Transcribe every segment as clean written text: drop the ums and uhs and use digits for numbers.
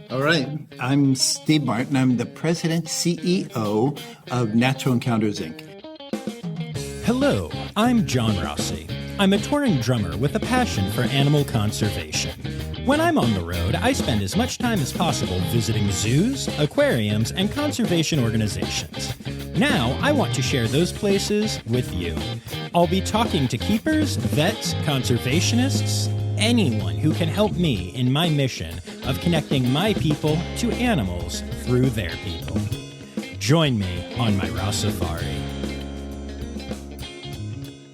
All right. I'm Steve Martin. I'm the president, CEO of Natural Encounters, Inc. Hello, I'm John Rossi. I'm a touring drummer with a passion for animal conservation. When I'm on the road, I spend as much time as possible visiting zoos, aquariums, and conservation organizations. Now, I want to share those places with you. I'll be talking to keepers, vets, conservationists, anyone who can help me in my mission of connecting my people to animals through their people. Join me on my Rossifari.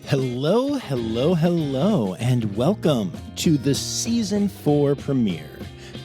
Hello, and welcome to the Season 4 premiere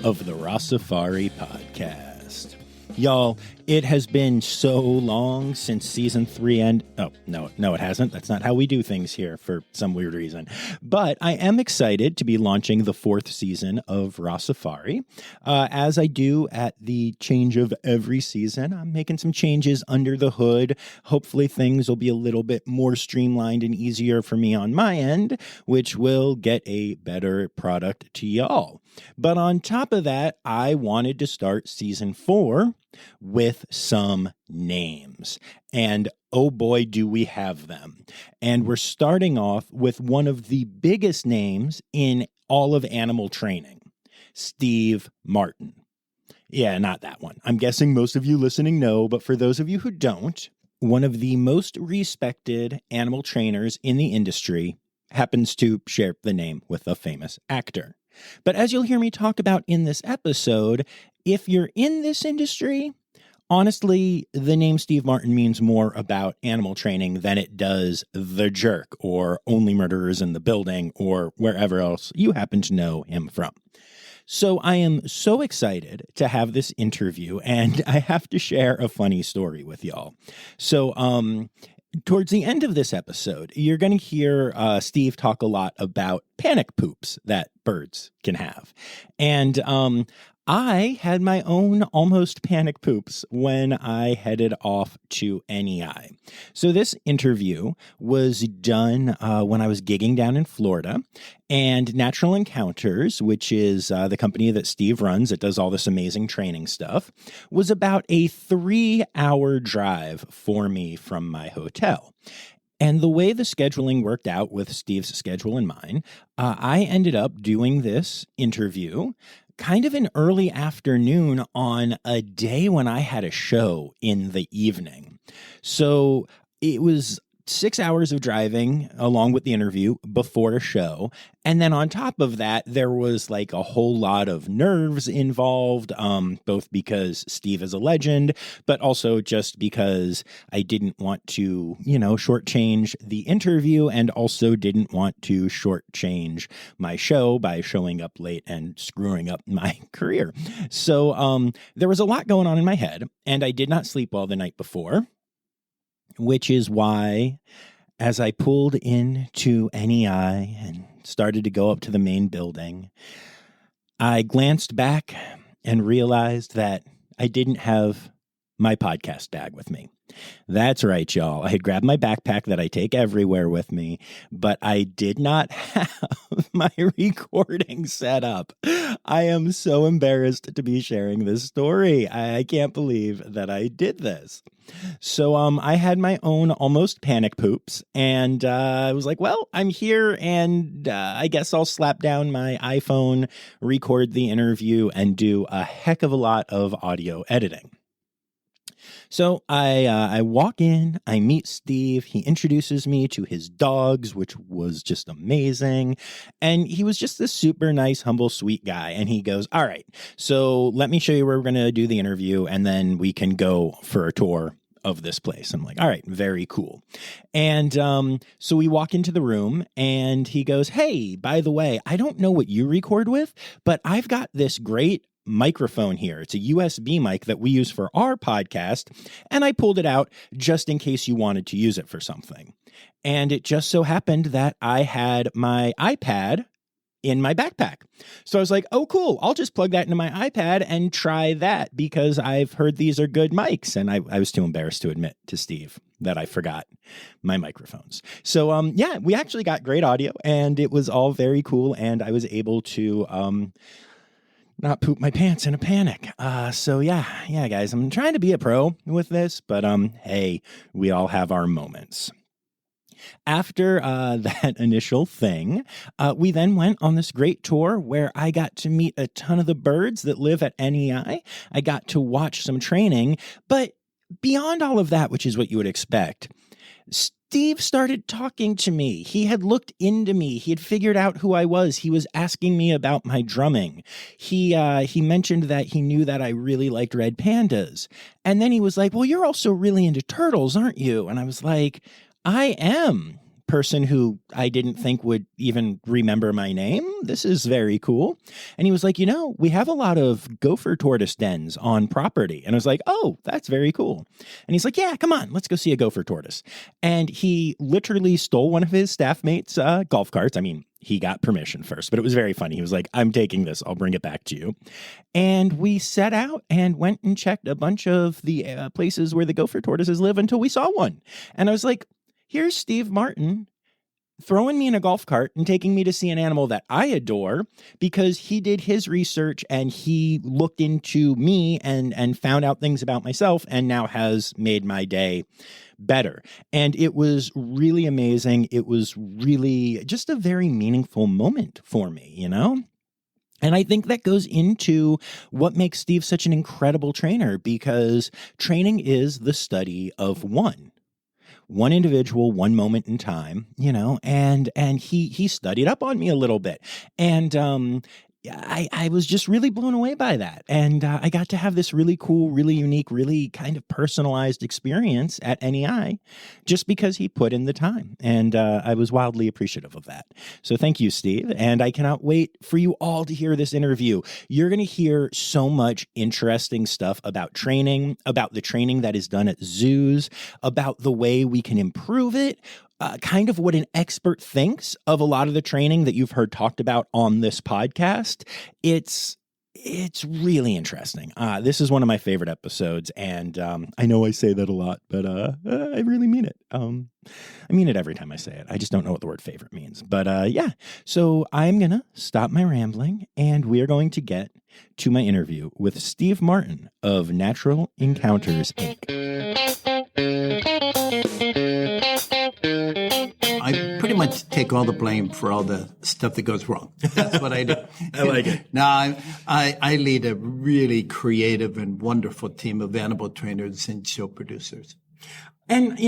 of the Rossifari podcast. Y'all, it has been so long since Season 3 and... Oh, no, it hasn't. That's not how we do things here for some weird reason. But I am excited to be launching the 4th season of Rossifari. As I do at the change of every season, I'm making some changes under the hood. Hopefully things will be a little bit more streamlined and easier for me on my end, which will get a better product to y'all. But on top of that, I wanted to start Season 4 with some names. And oh boy, do we have them. And we're starting off with one of the biggest names in all of animal training, Steve Martin. Yeah, not that one. I'm guessing most of you listening know, but for those of you who don't, one of the most respected animal trainers in the industry happens to share the name with a famous actor. But as you'll hear me talk about in this episode, if you're in this industry, honestly, the name Steve Martin means more about animal training than it does The Jerk or Only Murderers in the Building or wherever else you happen to know him from. So I am so excited to have this interview, and I have to share a funny story with y'all. So, towards the end of this episode, you're going to hear Steve talk a lot about panic poops that birds can have. And I had my own almost panic poops when I headed off to NEI. So this interview was done when I was gigging down in Florida, and Natural Encounters, which is the company that Steve runs that does all this amazing training stuff, was about a 3-hour drive for me from my hotel. And the way the scheduling worked out with Steve's schedule and mine, I ended up doing this interview kind of in early afternoon on a day when I had a show in the evening. So it was 6 hours of driving along with the interview before a show. And then on top of that, there was like a whole lot of nerves involved, both because Steve is a legend, but also just because I didn't want to, shortchange the interview and also didn't want to shortchange my show by showing up late and screwing up my career. So there was a lot going on in my head, and I did not sleep well the night before. Which is why, as I pulled into NEI and started to go up to the main building, I glanced back and realized that I didn't have my podcast bag with me. That's right, y'all. I had grabbed my backpack that I take everywhere with me, but I did not have my recording set up. I am so embarrassed to be sharing this story. I can't believe that I did this. So I had my own almost panic poops, and I was like, well, I'm here, and I guess I'll slap down my iPhone, record the interview, and do a heck of a lot of audio editing. So I walk in, I meet Steve, he introduces me to his dogs, which was just amazing, and he was just this super nice, humble, sweet guy, and he goes, all right, so let me show you where we're going to do the interview, and then we can go for a tour of this place. I'm like, all right, very cool. And so we walk into the room, and he goes, hey, by the way, I don't know what you record with, but I've got this great microphone here. It's a USB mic that we use for our podcast, and I pulled it out just in case you wanted to use it for something. And it just so happened that I had my iPad in my backpack. So I was like, oh, cool. I'll just plug that into my iPad and try that because I've heard these are good mics. And I was too embarrassed to admit to Steve that I forgot my microphones. So, we actually got great audio, and it was all very cool. And I was able to not poop my pants in a panic. So yeah, guys, I'm trying to be a pro with this, but hey, we all have our moments. After that initial thing, we then went on this great tour where I got to meet a ton of the birds that live at NEI. I got to watch some training, but beyond all of that, which is what you would expect, Steve started talking to me. He had looked into me. He had figured out who I was. He was asking me about my drumming. He mentioned that he knew that I really liked red pandas. And then he was like, well, you're also really into turtles, aren't you? And I was like, I am. Person who I didn't think would even remember my name. This is very cool. And he was like, we have a lot of gopher tortoise dens on property. And I was like, oh, that's very cool. And he's like, yeah, come on, let's go see a gopher tortoise. And he literally stole one of his staff mates' golf carts. I mean, he got permission first, but it was very funny. He was like, I'm taking this. I'll bring it back to you. And we set out and went and checked a bunch of the places where the gopher tortoises live until we saw one. And I was like, here's Steve Martin throwing me in a golf cart and taking me to see an animal that I adore because he did his research and he looked into me and found out things about myself and now has made my day better. And it was really amazing. It was really just a very meaningful moment for me, And I think that goes into what makes Steve such an incredible trainer, because training is the study of one individual, one moment in time, and he studied up on me a little bit. And I was just really blown away by that. And I got to have this really cool, really unique, really kind of personalized experience at NEI just because he put in the time. And I was wildly appreciative of that. So thank you, Steve. And I cannot wait for you all to hear this interview. You're going to hear so much interesting stuff about training, about the training that is done at zoos, about the way we can improve it, kind of what an expert thinks of a lot of the training that you've heard talked about on this podcast. It's really interesting. This is one of my favorite episodes, and I know I say that a lot, but I really mean it. I mean it every time I say it. I just don't know what the word favorite means. But yeah, so I'm going to stop my rambling, and we are going to get to my interview with Steve Martin of Natural Encounters, Inc. I pretty much take all the blame for all the stuff that goes wrong. That's what I do. I like it. Now, I lead a really creative and wonderful team of animal trainers and show producers. And,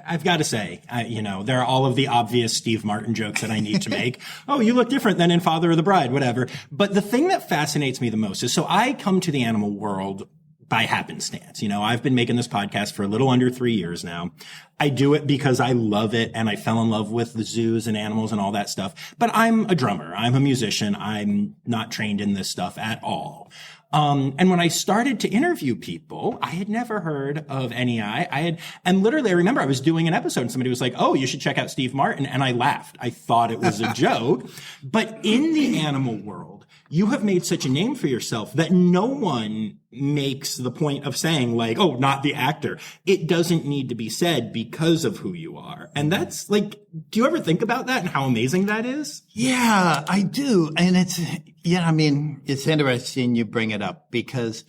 I've got to say, there are all of the obvious Steve Martin jokes that I need to make. Oh, you look different than in Father of the Bride, whatever. But the thing that fascinates me the most is, so I come to the animal world by happenstance. I've been making this podcast for a little under 3 years now. I do it because I love it and I fell in love with the zoos and animals and all that stuff. But I'm a drummer. I'm a musician. I'm not trained in this stuff at all. And when I started to interview people, I had never heard of NEI. And literally I remember I was doing an episode and somebody was like, oh, you should check out Steve Martin. And I laughed. I thought it was a joke. But in the animal world, you have made such a name for yourself that no one makes the point of saying like, oh, not the actor. It doesn't need to be said because of who you are. And that's like, do you ever think about that and how amazing that is? Yeah, I do. And it's interesting you bring it up because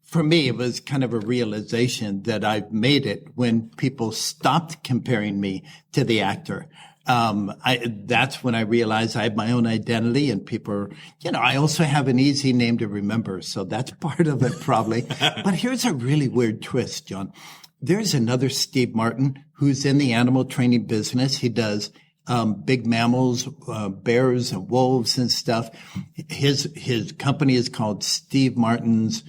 for me, it was kind of a realization that I've made it when people stopped comparing me to the actor. That's when I realized I have my own identity and people, I also have an easy name to remember. So that's part of it probably. But here's a really weird twist, John. There's another Steve Martin who's in the animal training business. He does, big mammals, bears and wolves and stuff. His company is called Steve Martin's,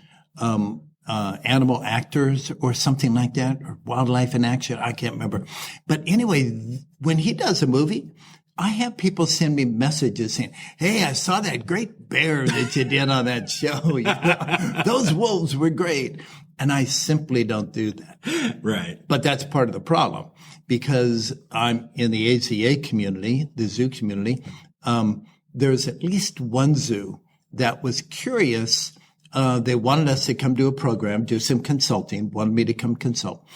Animal Actors or something like that, or Wildlife in Action. I can't remember. But anyway, when he does a movie, I have people send me messages saying, hey, I saw that great bear that you did on that show. Those wolves were great. And I simply don't do that. Right. But that's part of the problem because I'm in the AZA community, the zoo community. There's at least one zoo that was curious. They wanted us to come do a program, do some consulting, wanted me to come consult.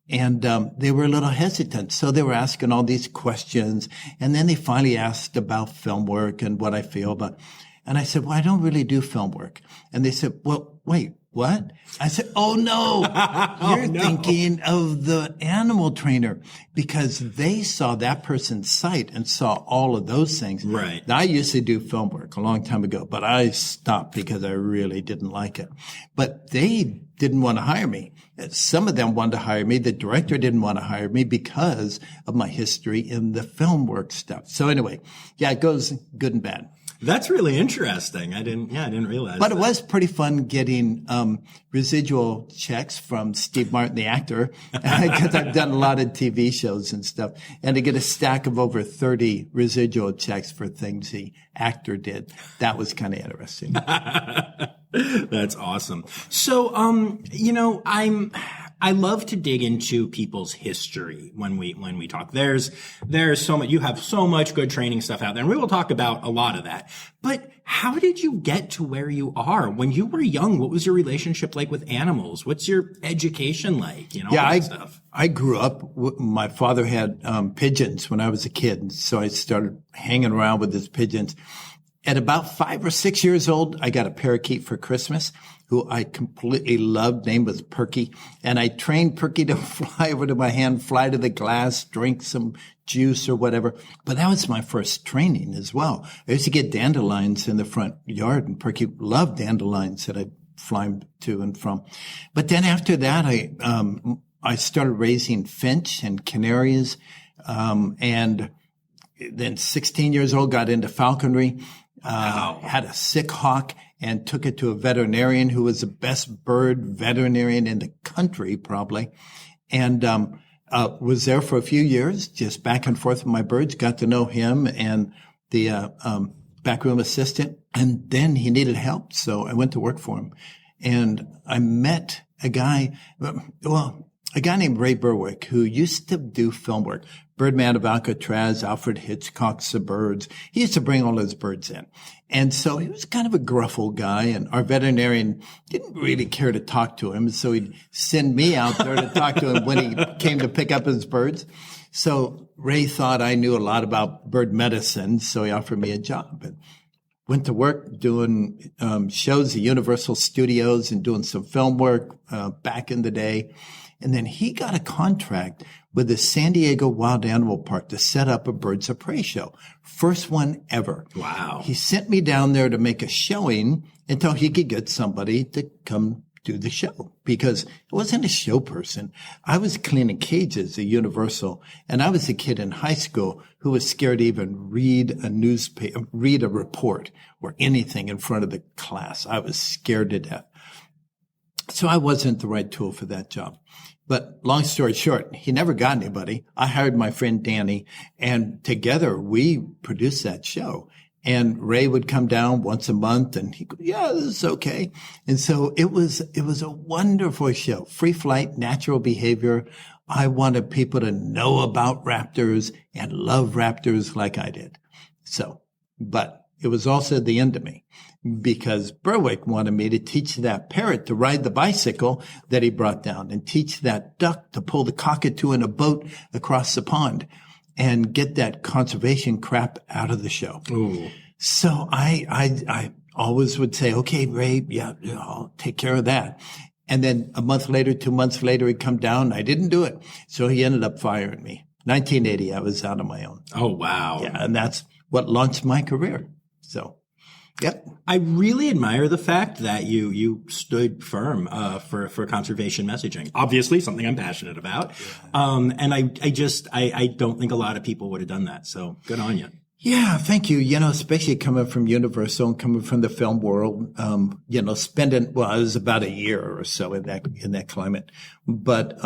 And they were a little hesitant. So they were asking all these questions. And then they finally asked about film work and what I feel about. And I said, well, I don't really do film work. And they said, well, wait, what? I said, oh no, you're thinking of the animal trainer, because they saw that person's site and saw all of those things. Right. Now, I used to do film work a long time ago, but I stopped because I really didn't like it. But they didn't want to hire me. Some of them wanted to hire me. The director didn't want to hire me because of my history in the film work stuff. So anyway, yeah, it goes good and bad. That's really interesting. I didn't realize But that. it was pretty fun getting residual checks from Steve Martin, the actor, because I've done a lot of TV shows and stuff. And to get a stack of over 30 residual checks for things the actor did, that was kind of interesting. That's awesome. So, I love to dig into people's history when we talk. There's so much, you have so much good training stuff out there, and we will talk about a lot of that. But how did you get to where you are? When you were young, what was your relationship like with animals? What's your education like? Stuff. I grew up, my father had pigeons when I was a kid. So I started hanging around with his pigeons. At about 5 or 6 years old, I got a parakeet for Christmas, who I completely loved. Name was Perky. And I trained Perky to fly over to my hand, fly to the glass, drink some juice or whatever. But that was my first training as well. I used to get dandelions in the front yard, and Perky loved dandelions that I'd fly to and from. But then after that, I started raising finch and canaries. And then 16 years old, got into falconry. Had a sick hawk and took it to a veterinarian who was the best bird veterinarian in the country, probably. And, was there for a few years, just back and forth with my birds, got to know him and the, backroom assistant. And then he needed help. So I went to work for him, and I met a guy named Ray Berwick, who used to do film work. Birdman of Alcatraz, Alfred Hitchcock's The Birds. He used to bring all his birds in. And so he was kind of a gruff old guy, and our veterinarian didn't really care to talk to him. So he'd send me out there to talk to him when he came to pick up his birds. So Ray thought I knew a lot about bird medicine, so he offered me a job. And went to work doing shows at Universal Studios and doing some film work back in the day. And then he got a contract with the San Diego Wild Animal Park to set up a Birds of Prey show. First one ever. Wow. He sent me down there to make a showing until he could get somebody to come do the show, because I wasn't a show person. I was cleaning cages at Universal, and I was a kid in high school who was scared to even read a report or anything in front of the class. I was scared to death. So I wasn't the right tool for that job. But long story short, he never got anybody. I hired my friend Danny, and together we produced that show. And Ray would come down once a month, and he'd go, yeah, this is okay. And so it was a wonderful show. Free flight, natural behavior. I wanted people to know about raptors and love raptors like I did. So, but it was also the end of me, because Berwick wanted me to teach that parrot to ride the bicycle that he brought down, and teach that duck to pull the cockatoo in a boat across the pond, and get that conservation crap out of the show. Ooh. So I always would say, okay, Ray, yeah, I'll take care of that. And then a month later, 2 months later, he'd come down. I didn't do it. So he ended up firing me. 1980, I was out on my own. Oh, wow. Yeah. And that's what launched my career. So, yep. I really admire the fact that you stood firm for conservation messaging. Obviously, something I'm passionate about. Yeah. And I don't think a lot of people would have done that. So good on you. Yeah, thank you. Especially coming from Universal and coming from the film world, spending, it was about a year or so in that climate. But,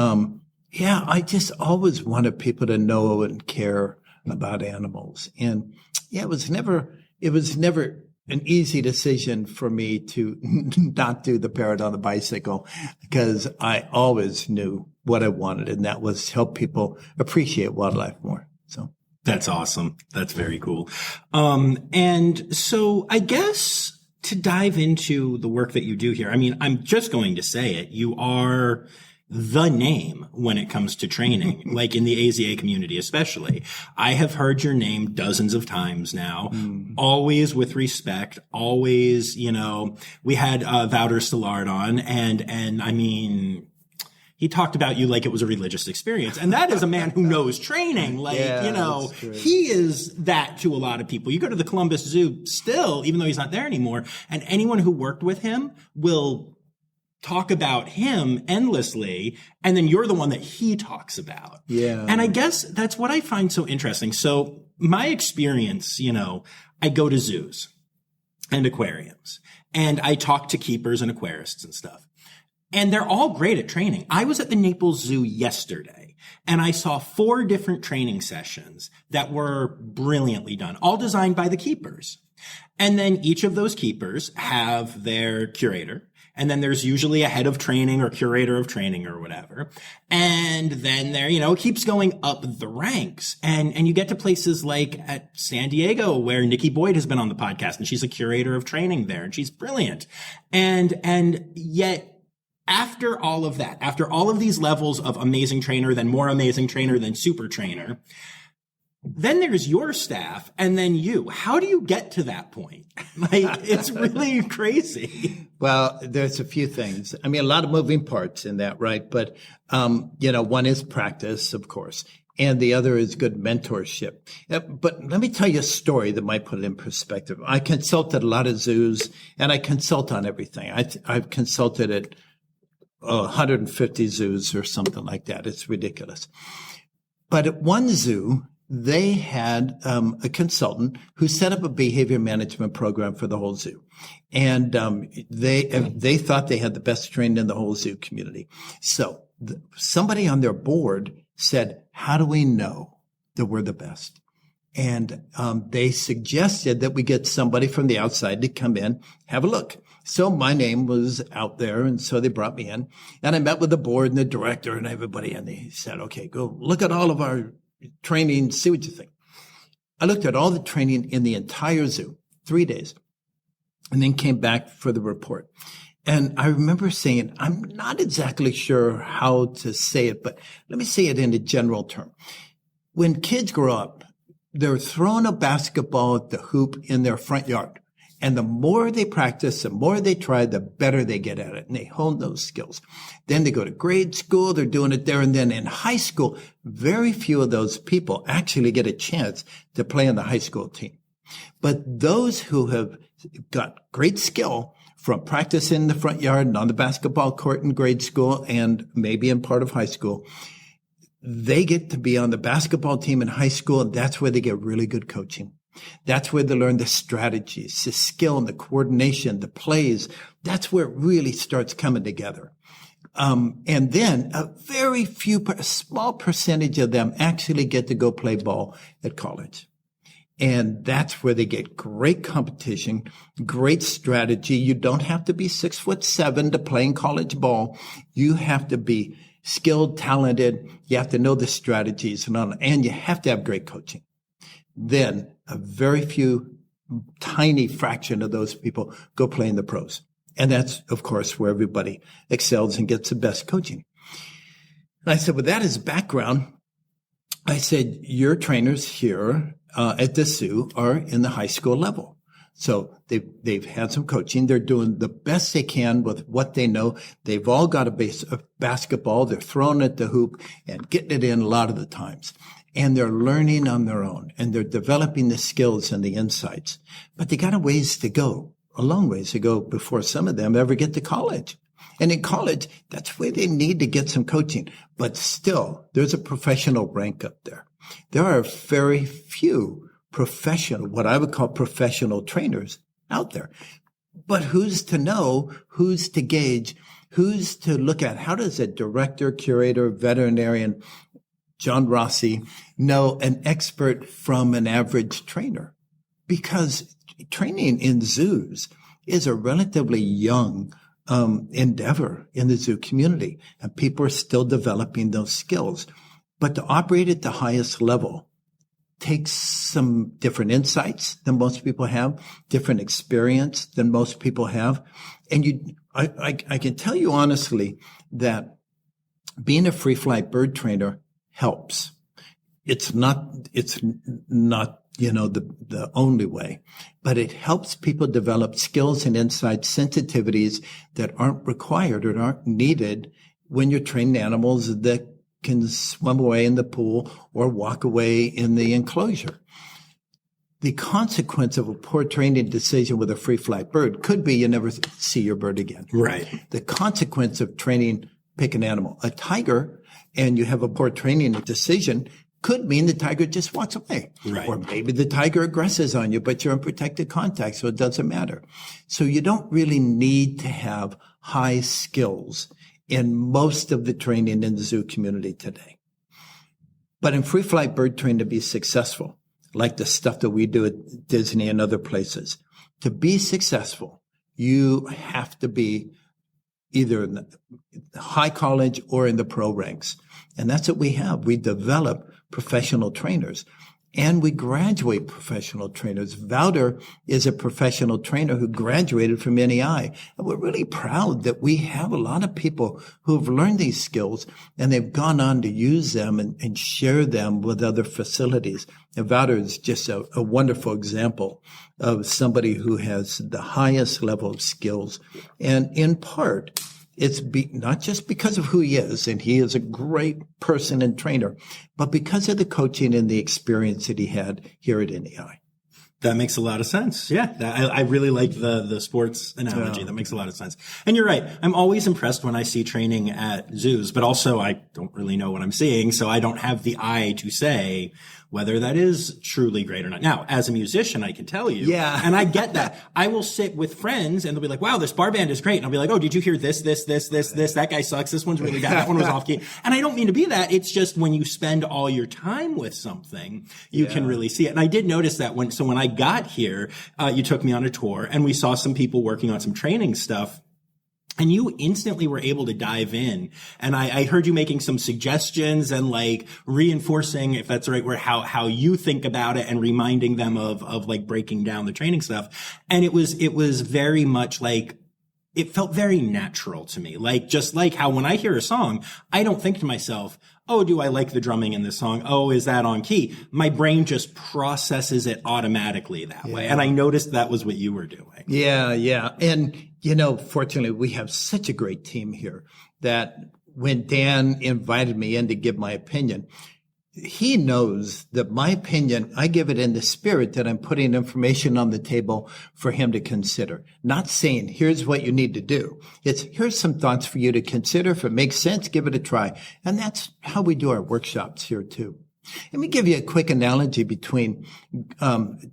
yeah, I just always wanted people to know and care about animals. And yeah, it was never an easy decision for me to not do the parrot on the bicycle, because I always knew what I wanted, and that was help people appreciate wildlife more. So that's awesome. That's very cool. And so I guess to dive into the work that you do here, I mean, I'm just going to say it. You are the name when it comes to training, like in the AZA community especially. I have heard your name dozens of times now, always with respect, always, you know, we had Wouter Stillard on and I mean, he talked about you like it was a religious experience. And that is a man who knows training. Like, you know, he is that to a lot of people. You go to the Columbus Zoo still, even though he's not there anymore, and anyone who worked with him will talk about him endlessly, and then you're the one that he talks about. Yeah. And I guess that's what I find so interesting. So my experience, you know, I go to zoos and aquariums, and I talk to keepers and aquarists and stuff. And they're all great at training. I was at the Naples Zoo yesterday, and I saw 4 different training sessions that were brilliantly done, all designed by the keepers. And then each of those keepers have their curator. And then there's usually a head of training or curator of training or whatever. And then there, you know, it keeps going up the ranks. And you get to places like at San Diego where Nikki Boyd has been on the podcast, and she's a curator of training there, and she's brilliant. And yet, after all of that, after all of these levels of amazing trainer, then more amazing trainer, then super trainer, then there's your staff and then you. How do you get to that point? Like, it's really crazy. Well, there's a few things. I mean, a lot of moving parts in that, right? But, you know, one is practice, of course, and the other is good mentorship. But let me tell you a story that might put it in perspective. I consulted a lot of zoos, and I consult on everything. I've consulted at 150 zoos or something like that. It's ridiculous. But at one zoo, they had a consultant who set up a behavior management program for the whole zoo. And they thought they had the best trained in the whole zoo community. So somebody on their board said, how do we know that we're the best? And they suggested that we get somebody from the outside to come in, have a look. So my name was out there, and so they brought me in. And I met with the board and the director and everybody, and they said, okay, go look at all of our training, see what you think. I looked at all the training in the entire zoo, 3 days, and then came back for the report. And I remember saying, I'm not exactly sure how to say it, but let me say it in a general term. When kids grow up, they're throwing a basketball at the hoop in their front yard. And the more they practice, the more they try, the better they get at it. And they hone those skills. Then they go to grade school. They're doing it there. And then in high school, very few of those people actually get a chance to play on the high school team. But those who have got great skill from practice in the front yard and on the basketball court in grade school and maybe in part of high school, they get to be on the basketball team in high school. And that's where they get really good coaching. That's where they learn the strategies, the skill and the coordination, the plays. That's where it really starts coming together. And then a small percentage of them actually get to go play ball at college. And that's where they get great competition, great strategy. You don't have to be 6'7" to play in college ball. You have to be skilled, talented. You have to know the strategies and you have to have great coaching. Then a very few, tiny fraction of those people go play in the pros. And that's, of course, where everybody excels and gets the best coaching. And I said, with that as background, I said, your trainers here at the zoo are in the high school level. So they've had some coaching. They're doing the best they can with what they know. They've all got a base of basketball. They're throwing at the hoop and getting it in a lot of the times. And they're learning on their own, and they're developing the skills and the insights. But they got a ways to go, a long ways to go before some of them ever get to college. And in college, that's where they need to get some coaching. But still, there's a professional rank up there. There are very few what I would call professional trainers out there. But who's to know, who's to gauge, who's to look at? How does a director, curator, veterinarian, John Rossi, know an expert from an average trainer? Because training in zoos is a relatively young endeavor in the zoo community, and people are still developing those skills. But to operate at the highest level takes some different insights than most people have, different experience than most people have. And I can tell you honestly that being a free flight bird trainer helps. It's not, the only way, but it helps people develop skills and insights, sensitivities that aren't required or aren't needed when you're training animals that can swim away in the pool or walk away in the enclosure. The consequence of a poor training decision with a free flight bird could be you never see your bird again. Right. The consequence of training, pick an animal, a tiger, and you have a poor training decision could mean the tiger just walks away. Right. Or maybe the tiger aggresses on you, but you're in protected contact, so it doesn't matter. So you don't really need to have high skills in most of the training in the zoo community today. But in free flight bird training to be successful, like the stuff that we do at Disney and other places, to be successful, you have to be either in the high college or in the pro ranks. And that's what we have. We develop professional trainers and we graduate professional trainers. Wouter is a professional trainer who graduated from NEI. And we're really proud that we have a lot of people who have learned these skills and they've gone on to use them and share them with other facilities. And Wouter is just a wonderful example of somebody who has the highest level of skills. And in part, it's not just because of who he is, and he is a great person and trainer, but because of the coaching and the experience that he had here at NEI. That makes a lot of sense. Yeah. I really like the sports analogy. That makes a lot of sense. And you're right. I'm always impressed when I see training at zoos, but also I don't really know what I'm seeing. So I don't have the eye to say whether that is truly great or not. Now, as a musician, I can tell you. Yeah. And I get that. I will sit with friends and they'll be like, wow, this bar band is great. And I'll be like, oh, did you hear this? That guy sucks. This one's really bad. That one was off key. And I don't mean to be that. It's just when you spend all your time with something, you can really see it. And I did notice that when I got here, you took me on a tour and we saw some people working on some training stuff. And you instantly were able to dive in. And I heard you making some suggestions and like reinforcing, if that's the right word, how you think about it and reminding them of like breaking down the training stuff. And it was very much like, it felt very natural to me. Like, just like how when I hear a song, I don't think to myself, oh, do I like the drumming in this song? Oh, is that on key? My brain just processes it automatically that way. And I noticed that was what you were doing. Yeah. And, fortunately, we have such a great team here that when Dan invited me in to give my opinion, he knows that my opinion, I give it in the spirit that I'm putting information on the table for him to consider. Not saying, here's what you need to do. It's, here's some thoughts for you to consider. If it makes sense, give it a try. And that's how we do our workshops here too. Let me give you a quick analogy between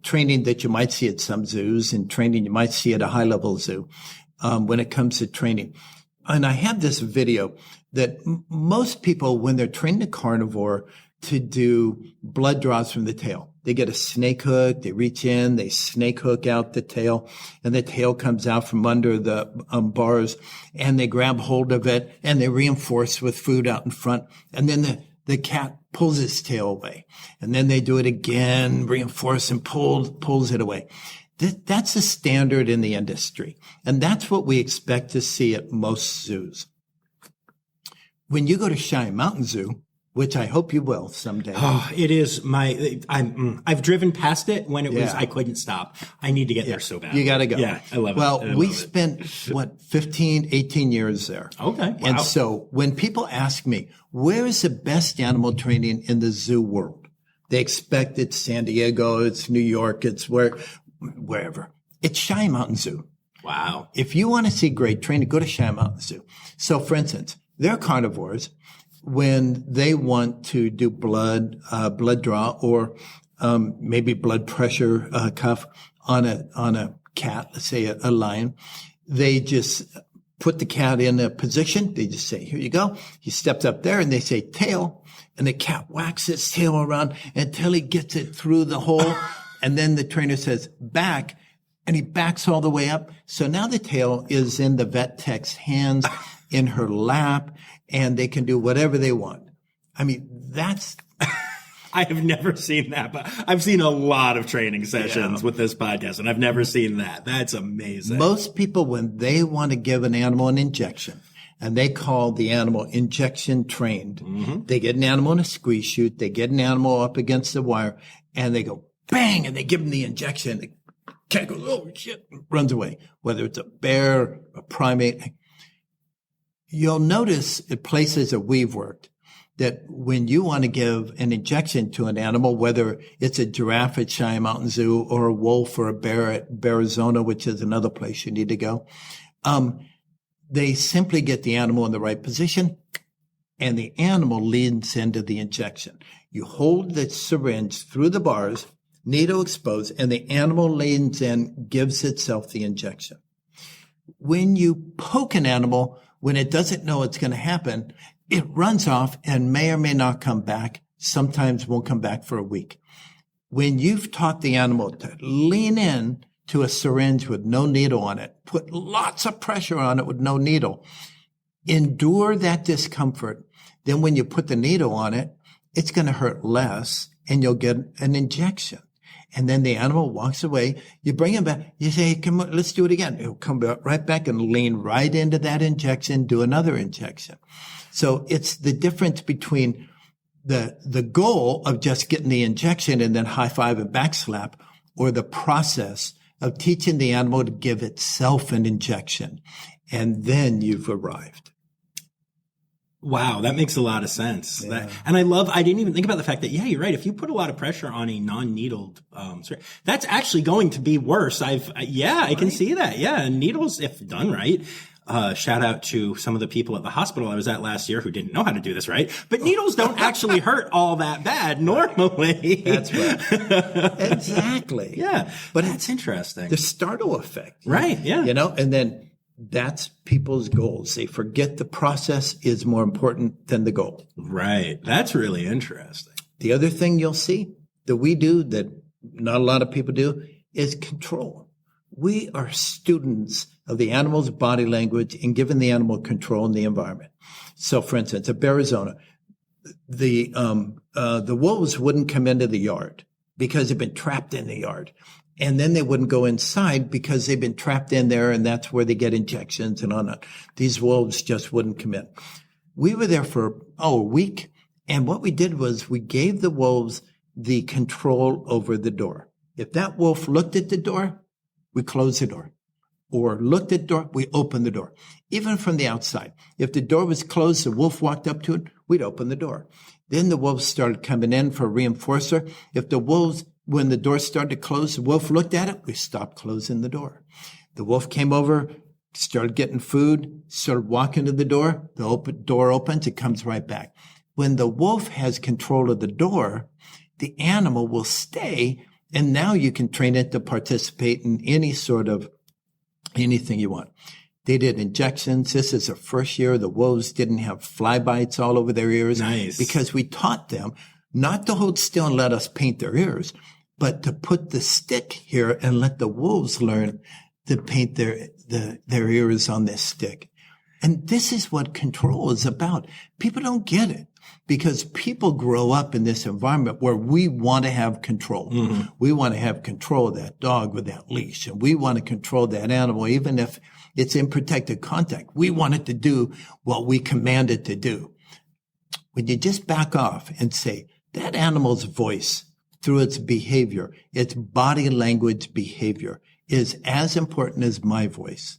training that you might see at some zoos and training you might see at a high-level zoo when it comes to training. And I have this video that most people, when they're training a carnivore to do blood draws from the tail, they get a snake hook, they reach in, they snake hook out the tail, and the tail comes out from under the bars, and they grab hold of it, and they reinforce with food out in front, and then the cat pulls its tail away. And then they do it again, reinforce and pulls it away. That's a standard in the industry. And that's what we expect to see at most zoos. When you go to Cheyenne Mountain Zoo, which I hope you will someday. Oh, it is I've driven past it when it was, I couldn't stop. I need to get there so bad. You got to go. Yeah, I love it. Well, we spent 15, 18 years there. Okay. Wow. And so when people ask me, where is the best animal training in the zoo world? They expect it's San Diego, it's New York, it's wherever. It's Cheyenne Mountain Zoo. Wow. If you want to see great training, go to Cheyenne Mountain Zoo. So for instance, they're carnivores. When they want to do blood draw or maybe blood pressure cuff on a cat, let's say a lion, they just put the cat in a position. They just say, here you go. He steps up there and they say tail, and the cat whacks its tail around until he gets it through the hole. And then the trainer says back, and he backs all the way up. So now the tail is in the vet tech's hands, in her lap, and they can do whatever they want. I mean, that's... I have never seen that, but I've seen a lot of training sessions with this podcast, and I've never seen that. That's amazing. Most people, when they want to give an animal an injection, and they call the animal injection trained. Mm-hmm. They get an animal in a squeeze chute. They get an animal up against the wire, and they go bang, and they give them the injection. The cat goes, oh shit, runs away. Whether it's a bear, a primate, you'll notice at places that we've worked that when you want to give an injection to an animal, whether it's a giraffe at Cheyenne Mountain Zoo or a wolf or a bear at Arizona, which is another place you need to go, they simply get the animal in the right position and the animal leans into the injection. You hold the syringe through the bars, needle exposed, and the animal leans in, gives itself the injection. When you poke an animal, when it doesn't know it's going to happen, it runs off and may or may not come back. Sometimes won't come back for a week. When you've taught the animal to lean in to a syringe with no needle on it, put lots of pressure on it with no needle, endure that discomfort, then when you put the needle on it, it's going to hurt less and you'll get an injection. And then the animal walks away. You bring him back. You say, come on, let's do it again. He'll come right back and lean right into that injection, do another injection. So it's the difference between the goal of just getting the injection and then high five and back slap, or the process of teaching the animal to give itself an injection. And then you've arrived. Wow, that makes a lot of sense. Yeah. And I didn't even think about the fact that, yeah, you're right. If you put a lot of pressure on a non-needled, that's actually going to be worse. I can see that. Yeah. And needles, if done right, shout out to some of the people at the hospital I was at last year who didn't know how to do this right, but needles don't actually hurt all that bad normally. That's right. Exactly. Yeah. But that's interesting. The startle effect. Right. Yeah. And then that's people's goals. They forget the process is more important than the goal. Right. That's really interesting. The other thing you'll see that we do that not a lot of people do is control. We are students of the animal's body language and giving the animal control in the environment. So, for instance, at Arizona, the wolves wouldn't come into the yard because they've been trapped in the yard. And then they wouldn't go inside because they've been trapped in there, and that's where they get injections and all that. These wolves just wouldn't come in. We were there for, a week, and what we did was we gave the wolves the control over the door. If that wolf looked at the door, we closed the door. Or looked at the door, we opened the door. Even from the outside. If the door was closed, the wolf walked up to it, we'd open the door. Then the wolves started coming in for a reinforcer. If the wolves, when the door started to close, the wolf looked at it, we stopped closing the door. The wolf came over, started getting food, started walking to the door. The door opens, it comes right back. When the wolf has control of the door, the animal will stay, and now you can train it to participate in any sort of anything you want. They did injections. This is the first year the wolves didn't have fly bites all over their ears. Nice. Because we taught them not to hold still and let us paint their ears, but to put the stick here and let the wolves learn to paint their ears on this stick. And this is what control is about. People don't get it because people grow up in this environment where we want to have control. Mm-hmm. We want to have control of that dog with that leash, and we want to control that animal, even if it's in protected contact. We want it to do what we command it to do. When you just back off and say, that animal's voice through its behavior, its body language behavior is as important as my voice.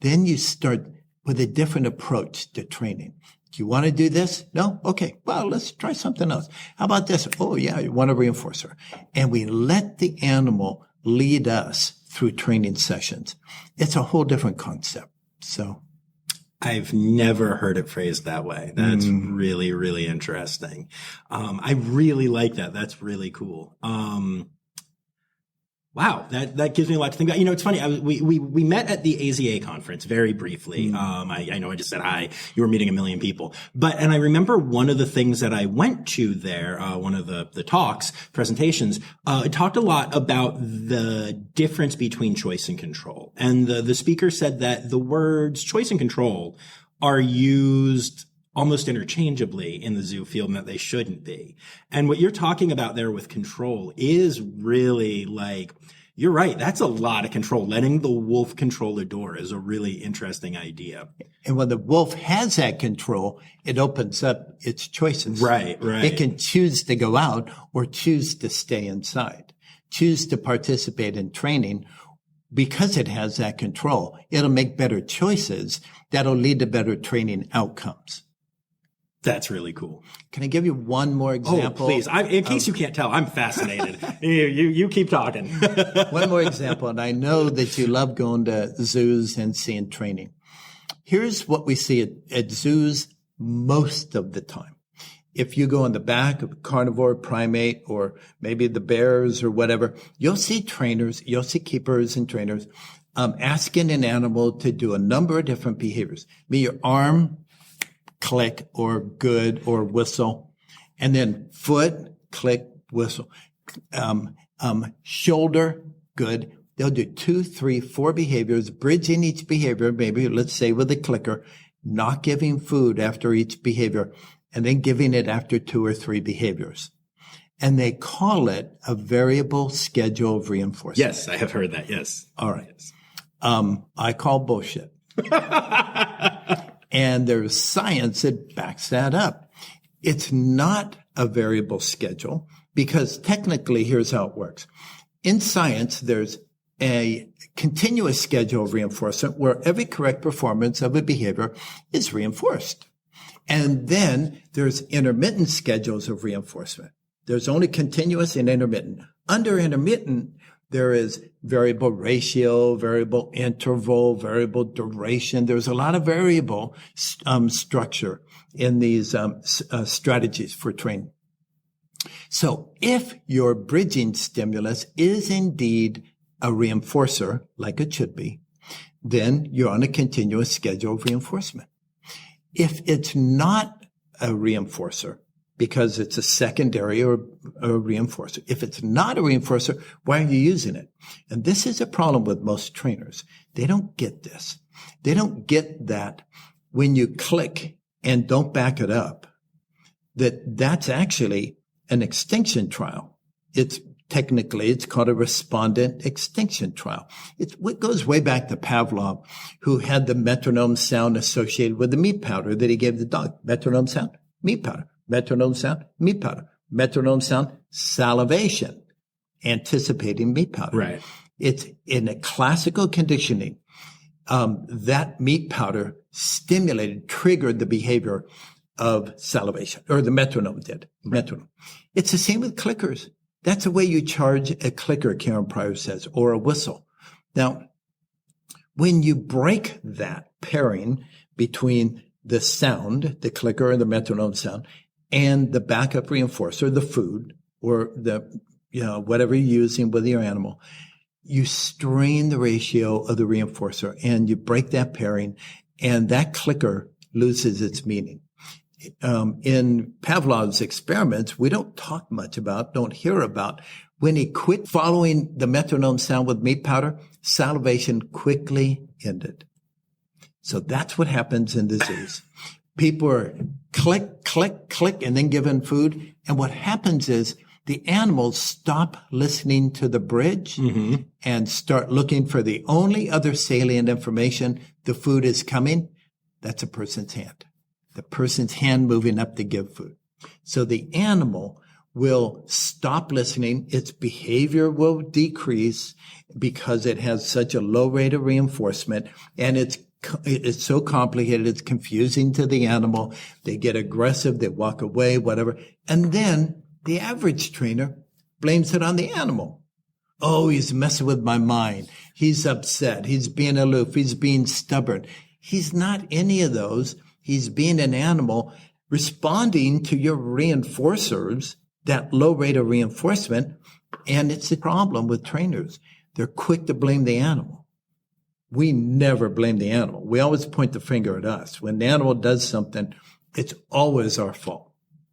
Then you start with a different approach to training. Do you want to do this? No? Okay. Well, let's try something else. How about this? Oh, yeah, you want a reinforcer. And we let the animal lead us through training sessions. It's a whole different concept. So I've never heard it phrased that way. That's really, really interesting. I really like that. That's really cool. Wow, that gives me a lot to think about. You know, it's funny. We met at the AZA conference very briefly. I know I just said hi. You were meeting a million people, and I remember one of the things that I went to there, one of the talks, presentations, it talked a lot about the difference between choice and control. And the speaker said that the words choice and control are used almost interchangeably in the zoo field and that they shouldn't be. And what you're talking about there with control is really like, You're right. That's a lot of control. Letting the wolf control the door is a really interesting idea. And when the wolf has that control, it opens up its choices. Right. It can choose to go out or choose to stay inside, choose to participate in training. Because it has that control, it'll make better choices that'll lead to better training outcomes. That's really cool. Can I give you one more example? Oh, please. In case you can't tell, I'm fascinated. you keep talking. One more example, and I know that you love going to zoos and seeing training. Here's what we see at zoos most of the time. If you go in the back of a carnivore primate or maybe the bears or whatever, you'll see trainers, you'll see keepers and trainers asking an animal to do a number of different behaviors. Be your arm, click, or good, or whistle, and then foot, click, whistle, shoulder, good. They'll do 2, 3, 4 behaviors, bridging each behavior, maybe let's say with a clicker, not giving food after each behavior, and then giving it after 2 or 3 behaviors. And they call it a variable schedule of reinforcement. Yes, I have heard that, yes. All right. I call bullshit. And there's science that backs that up. It's not a variable schedule because technically here's how it works. In science, there's a continuous schedule of reinforcement where every correct performance of a behavior is reinforced. And then there's intermittent schedules of reinforcement. There's only continuous and intermittent. Under intermittent, there is variable ratio, variable interval, variable duration. There's a lot of variable structure in these strategies for training. So if your bridging stimulus is indeed a reinforcer, like it should be, then you're on a continuous schedule of reinforcement. If it's not a reinforcer, because it's a secondary or a reinforcer. If it's not a reinforcer, why are you using it? And this is a problem with most trainers. They don't get this. They don't get that when you click and don't back it up, that's actually an extinction trial. It's called a respondent extinction trial. It goes way back to Pavlov, who had the metronome sound associated with the meat powder that he gave the dog. Metronome sound, meat powder. Metronome sound, meat powder. Metronome sound, salivation, anticipating meat powder. Right. It's in a classical conditioning. That meat powder triggered the behavior of salivation, or the metronome did. Metronome. It's the same with clickers. That's the way you charge a clicker, Karen Pryor says, or a whistle. Now, when you break that pairing between the sound, the clicker or the metronome sound, and the backup reinforcer, the food, or whatever you're using with your animal, you strain the ratio of the reinforcer and you break that pairing, and that clicker loses its meaning. In Pavlov's experiments, we don't hear about when he quit following the metronome sound with meat powder, salivation quickly ended. So that's what happens in the zoos. People are click, click, click, and then given food. And what happens is the animals stop listening to the bridge and start looking for the only other salient information. The food is coming. That's a person's hand. The person's hand moving up to give food. So the animal will stop listening. Its behavior will decrease because it has such a low rate of reinforcement, and it's so complicated, it's confusing to the animal. They get aggressive, they walk away, whatever. And then the average trainer blames it on the animal. Oh, he's messing with my mind. He's upset. He's being aloof. He's being stubborn. He's not any of those. He's being an animal responding to your reinforcers, that low rate of reinforcement. And it's a problem with trainers. They're quick to blame the animal. We never blame the animal. We always point the finger at us. When the animal does something, it's always our fault.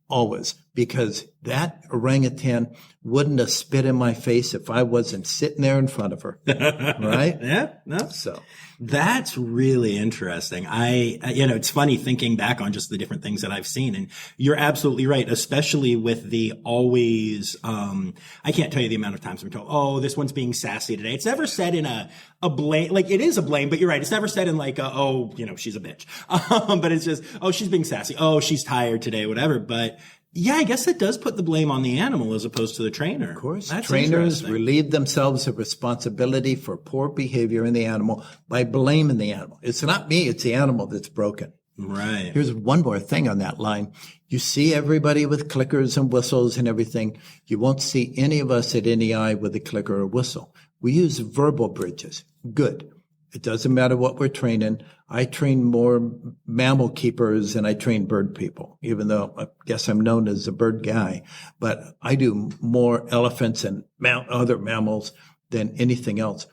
Always. because that orangutan wouldn't have spit in my face if I wasn't sitting there in front of her. Right? Yeah. No. So That's really interesting. It's funny thinking back on just the different things that I've seen, and you're absolutely right, especially with the always, I can't tell you the amount of times I'm told, oh, this one's being sassy today. It's never said in a blame, like it is a blame, but you're right. It's never said in like, she's a bitch. But it's just, oh, she's being sassy. Oh, she's tired today, whatever. But yeah, I guess it does put the blame on the animal as opposed to the trainer. Of course, that's trainers relieve themselves of responsibility for poor behavior in the animal by blaming the animal. It's not me, it's the animal that's broken. Right. Here's one more thing on that line. You see everybody with clickers and whistles and everything. You won't see any of us at NEI with a clicker or whistle. We use verbal bridges. Good. It doesn't matter what we're training. I train more mammal keepers than I train bird people, even though I guess I'm known as a bird guy. But I do more elephants and other mammals than anything else.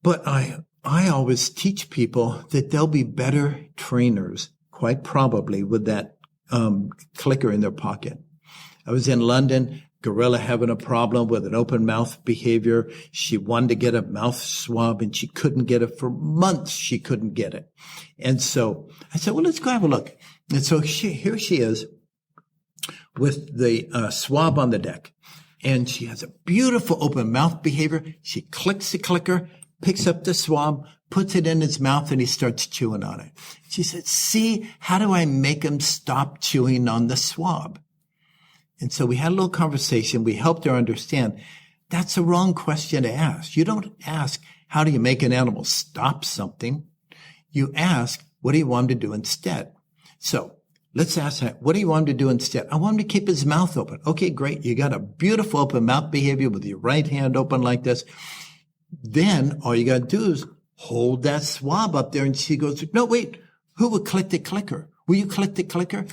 But I always teach people that they'll be better trainers, quite probably, with that clicker in their pocket. I was in London. Gorilla having a problem with an open mouth behavior. She wanted to get a mouth swab and she couldn't get it for months. She couldn't get it. And so I said, well, let's go have a look. And so here she is with the swab on the deck, and she has a beautiful open mouth behavior. She clicks the clicker, picks up the swab, puts it in his mouth, and he starts chewing on it. She said, see, how do I make him stop chewing on the swab? And so we had a little conversation. We helped her understand that's the wrong question to ask. You don't ask, how do you make an animal stop something? You ask, what do you want him to do instead? So let's ask that. What do you want him to do instead? I want him to keep his mouth open. Okay, great. You got a beautiful open mouth behavior with your right hand open like this. Then all you got to do is hold that swab up there. And she goes, no, wait, who would click the clicker? Will you click the clicker?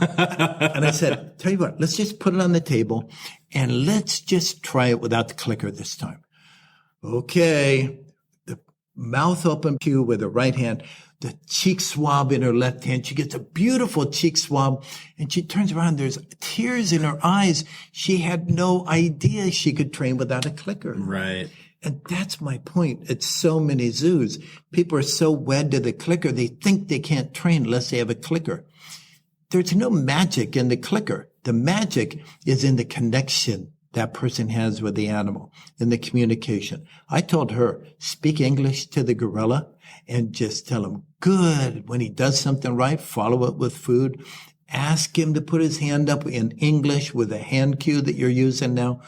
And I said, tell you what, let's just put it on the table and let's just try it without the clicker this time. Okay. The mouth open cue with her right hand, the cheek swab in her left hand. She gets a beautiful cheek swab and she turns around. There's tears in her eyes. She had no idea she could train without a clicker. Right. And that's my point. At so many zoos, people are so wed to the clicker, they think they can't train unless they have a clicker. There's no magic in the clicker. The magic is in the connection that person has with the animal, in the communication. I told her, speak English to the gorilla and just tell him, good. When he does something right, follow it with food. Ask him to put his hand up in English with a hand cue that you're using now.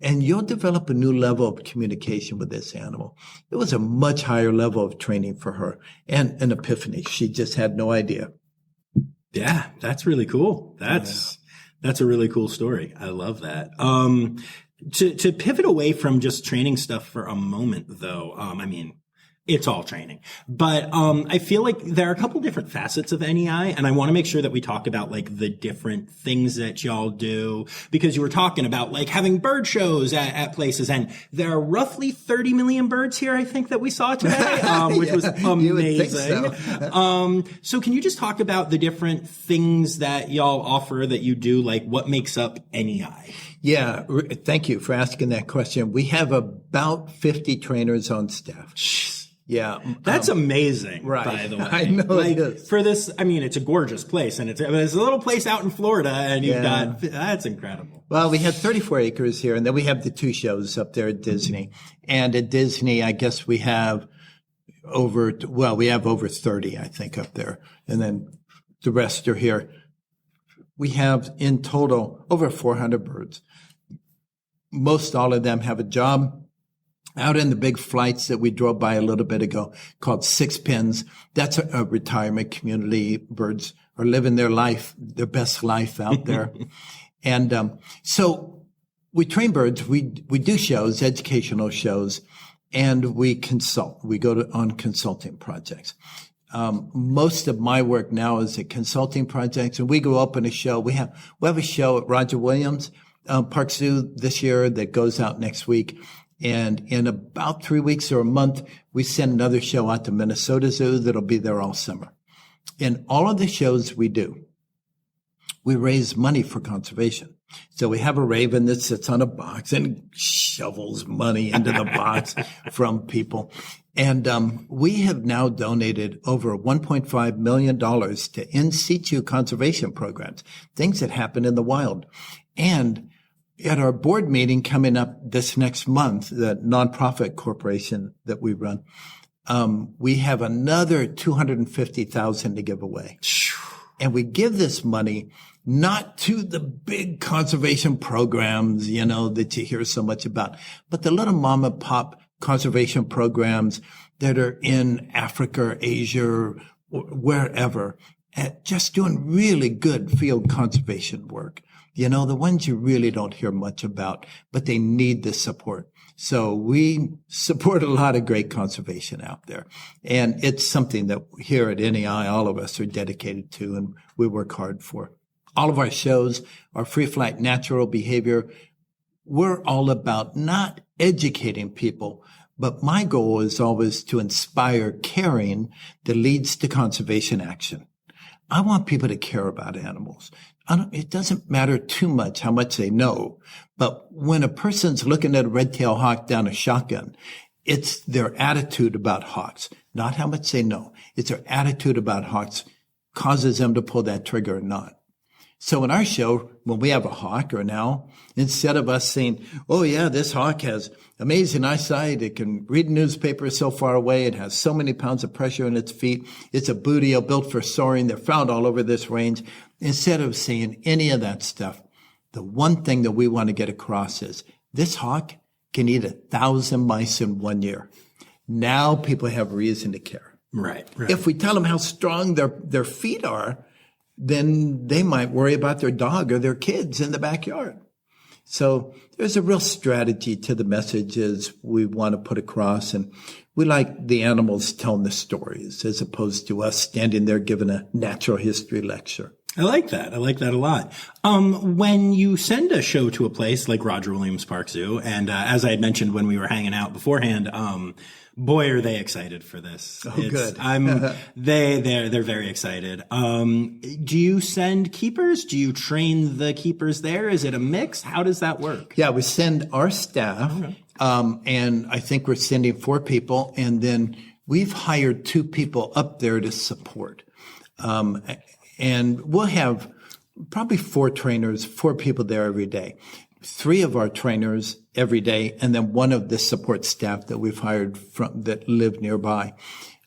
And you'll develop a new level of communication with this animal. It was a much higher level of training for her and an epiphany. She just had no idea. Yeah, that's really cool. That's a really cool story. I love that. To pivot away from just training stuff for a moment though, it's all training. But I feel like there are a couple different facets of NEI, and I want to make sure that we talk about like the different things that y'all do, because you were talking about like having bird shows at places, and there are roughly 30 million birds here, I think, that we saw today, which was amazing. So can you just talk about the different things that y'all offer that you do, like what makes up NEI? Yeah, thank you for asking that question. We have about 50 trainers on staff. Yeah. That's amazing, right. By the way. I know it is. For this, it's a gorgeous place, and it's a little place out in Florida, and that's incredible. Well, we have 34 acres here, and then we have the 2 shows up there at Disney. And at Disney, I guess we have over 30, I think, up there. And then the rest are here. We have in total over 400 birds. Most all of them have a job out in the big flights that we drove by a little bit ago called Six Pins. That's a retirement community. Birds are living their life, their best life out there. And so we train birds. We do shows, educational shows, and we consult. We go on consulting projects. Most of my work now is at consulting projects, and we go open a show. We have a show at Roger Williams Park Zoo this year that goes out next week. And in about 3 weeks or a month, we send another show out to Minnesota Zoo that'll be there all summer. In all of the shows we do, we raise money for conservation. So we have a raven that sits on a box and shovels money into the box from people. And we have now donated over $1.5 million to in situ conservation programs, things that happen in the wild. And at our board meeting coming up this next month, the nonprofit corporation that we run, we have another $250,000 to give away. And we give this money not to the big conservation programs, that you hear so much about, but the little mom and pop conservation programs that are in Africa, Asia, wherever, at just doing really good field conservation work. The ones you really don't hear much about, but they need the support. So we support a lot of great conservation out there. And it's something that here at NEI, all of us are dedicated to and we work hard for. All of our shows are free flight natural behavior. We're all about not educating people, but my goal is always to inspire caring that leads to conservation action. I want people to care about animals. It doesn't matter too much how much they know, but when a person's looking at a red-tailed hawk down a shotgun, it's their attitude about hawks, not how much they know. It's their attitude about hawks causes them to pull that trigger or not. So in our show, when we have a hawk or an owl, instead of us saying, oh yeah, this hawk has amazing eyesight, it can read a newspaper so far away, it has so many pounds of pressure in its feet, it's a booty built for soaring, they're found all over this range. Instead of saying any of that stuff, the one thing that we want to get across is this hawk can eat 1,000 mice in 1 year. Now people have reason to care. Right. If we tell them how strong their feet are, then they might worry about their dog or their kids in the backyard. So there's a real strategy to the messages we want to put across. And we like the animals telling the stories as opposed to us standing there giving a natural history lecture. I like that. I like that a lot. When you send a show to a place like Roger Williams Park Zoo, and as I had mentioned when we were hanging out beforehand, boy, are they excited for this. Oh, good. They're very excited. Do you send keepers? Do you train the keepers there? Is it a mix? How does that work? Yeah, we send our staff, and I think we're sending 4 people, and then we've hired 2 people up there to support. And we'll have probably 4 trainers, 4 people there every day. 3 of our trainers every day, and then 1 of the support staff that we've hired that live nearby.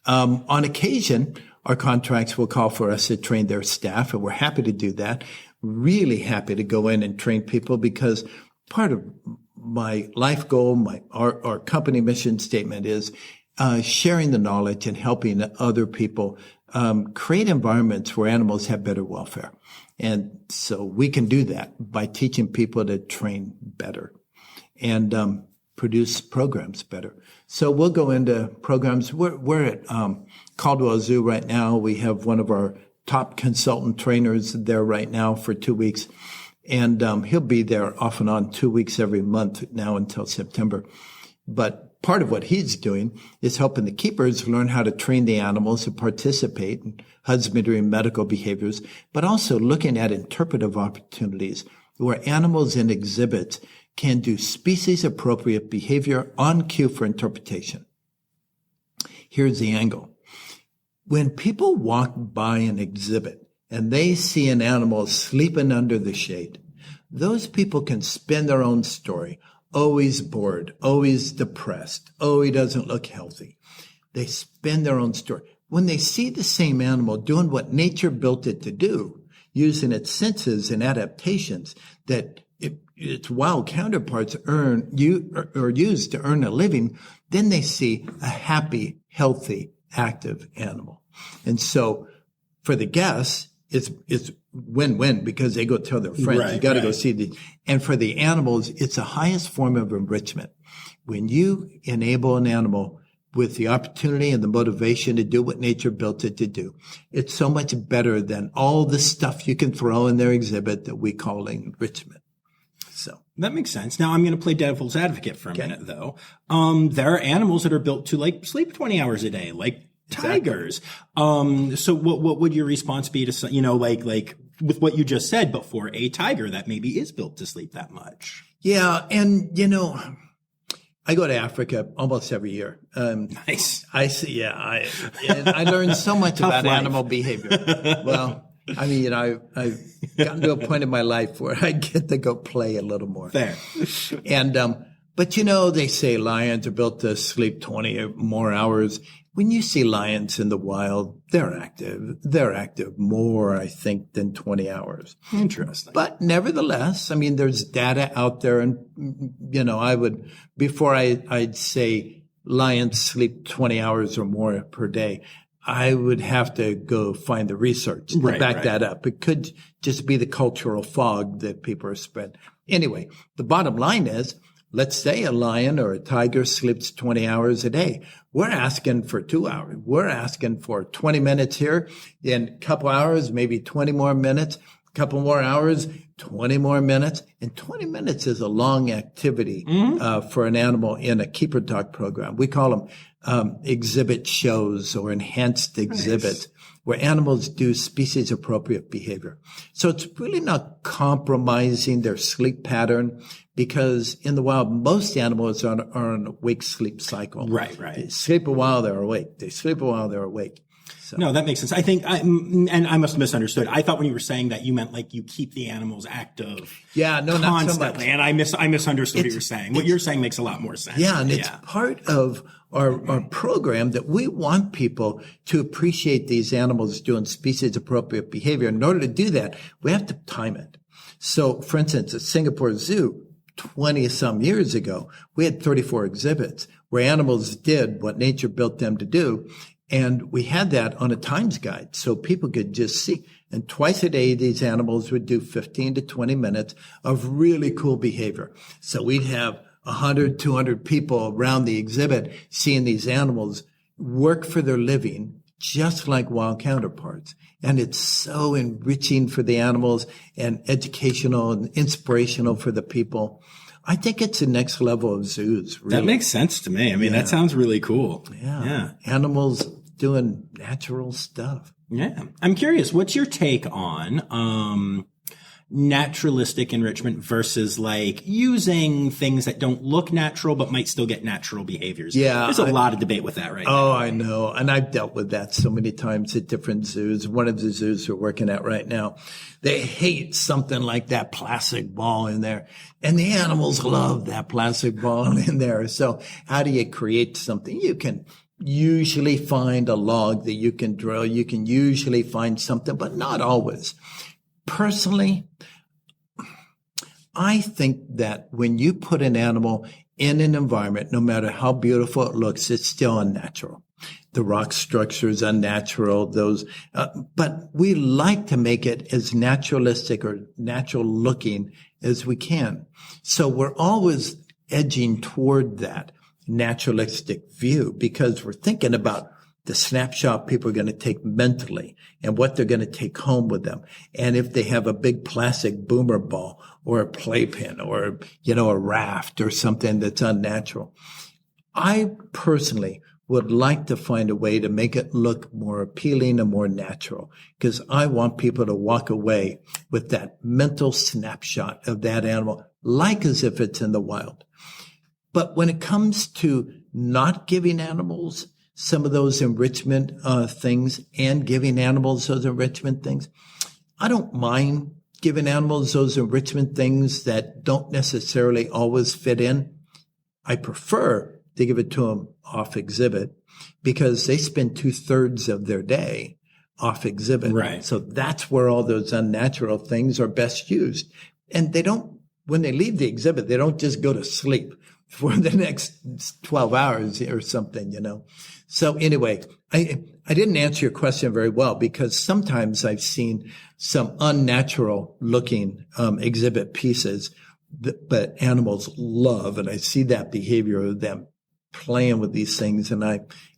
On occasion, our contracts will call for us to train their staff, and we're happy to do that. Really happy to go in and train people because part of my life goal, our company mission statement is sharing the knowledge and helping other people create environments where animals have better welfare. And so we can do that by teaching people to train better and produce programs better. So we'll go into programs. We're at Caldwell Zoo right now. We have one of our top consultant trainers there right now for 2 weeks. And he'll be there off and on 2 weeks every month now until September. But part of what he's doing is helping the keepers learn how to train the animals to participate in husbandry and medical behaviors, but also looking at interpretive opportunities where animals in exhibits can do species-appropriate behavior on cue for interpretation. Here's the angle. When people walk by an exhibit and they see an animal sleeping under the shade, those people can spin their own story. Oh, he's bored. Oh, he's depressed. Oh, he doesn't look healthy. They spin their own story. When they see the same animal doing what nature built it to do, using its senses and adaptations that its wild counterparts used to earn a living, then they see a happy, healthy, active animal. And so for the guests, it's win-win because they go tell their friends, right, you got to go see the, and for the animals, it's the highest form of enrichment. When you enable an animal with the opportunity and the motivation to do what nature built it to do, it's so much better than all the stuff you can throw in their exhibit that we call enrichment. So that makes sense. Now I'm going to play devil's advocate for a minute though. There are animals that are built to like sleep 20 hours a day, like tigers. So what would your response be to, like with what you just said, but for a tiger that maybe is built to sleep that much. Yeah. And, I go to Africa almost every year. Nice. I see. Yeah. And I learned so much about animal behavior. Well, I mean, I've gotten to a point in my life where I get to go play a little more. Fair. And, but they say lions are built to sleep 20 or more hours. When you see lions in the wild, they're active. They're active more, I think, than 20 hours. Interesting. But nevertheless, I mean, there's data out there, and, before I'd say lions sleep 20 hours or more per day, I would have to go find the research to back that up. It could just be the cultural fog that people are spread. Anyway, the bottom line is, let's say a lion or a tiger sleeps 20 hours a day. We're asking for 2 hours. We're asking for 20 minutes here, then a couple hours, maybe 20 more minutes, a couple more hours, 20 more minutes. And 20 minutes is a long activity for an animal in a keeper dog program. We call them exhibit shows or enhanced exhibits. Nice. Where animals do species-appropriate behavior. So it's really not compromising their sleep pattern, because in the wild, most animals are on a wake-sleep cycle. Right. They sleep a while, they're awake. They sleep a while, they're awake. So. No, that makes sense. I think, and I must have misunderstood. I thought when you were saying that, you meant like you keep the animals active. Yeah, no, constantly, not so much. And I misunderstood what you were saying. What you're saying makes a lot more sense. Yeah, and it's part of our program that we want people to appreciate these animals doing species-appropriate behavior. In order to do that, we have to time it. So, for instance, at Singapore Zoo, 20-some years ago, we had 34 exhibits where animals did what nature built them to do. And we had that on a times guide so people could just see. And twice a day, these animals would do 15 to 20 minutes of really cool behavior. So we'd have 100, 200 people around the exhibit seeing these animals work for their living, just like wild counterparts. And it's so enriching for the animals and educational and inspirational for the people. I think it's the next level of zoos. Really. That makes sense to me. I mean, that sounds really cool. Yeah. Animals doing natural stuff. Yeah. I'm curious, what's your take on naturalistic enrichment versus like using things that don't look natural but might still get natural behaviors? Yeah. There's a lot of debate with that right now. Oh, I know. And I've dealt with that so many times at different zoos. One of the zoos we're working at right now, they hate something like that plastic ball in there. And the animals love that plastic ball in there. So how do you create something? You can usually find a log that you can drill. You can usually find something, but not always. Personally, I think that when you put an animal in an environment, no matter how beautiful it looks, it's still unnatural. The rock structure is unnatural, but we like to make it as naturalistic or natural looking as we can. So we're always edging toward that naturalistic view because we're thinking about the snapshot people are going to take mentally and what they're going to take home with them. And if they have a big plastic boomer ball or a playpen or, a raft or something that's unnatural. I personally would like to find a way to make it look more appealing and more natural because I want people to walk away with that mental snapshot of that animal, like as if it's in the wild. But when it comes to not giving animals some of those enrichment things and giving animals those enrichment things, I don't mind giving animals those enrichment things that don't necessarily always fit in. I prefer to give it to them off exhibit because they spend 2/3 of their day off exhibit. Right. So that's where all those unnatural things are best used. And when they leave the exhibit, they don't just go to sleep for the next 12 hours or something, So anyway, I didn't answer your question very well because sometimes I've seen some unnatural looking exhibit pieces but animals love, and I see that behavior of them playing with these things, and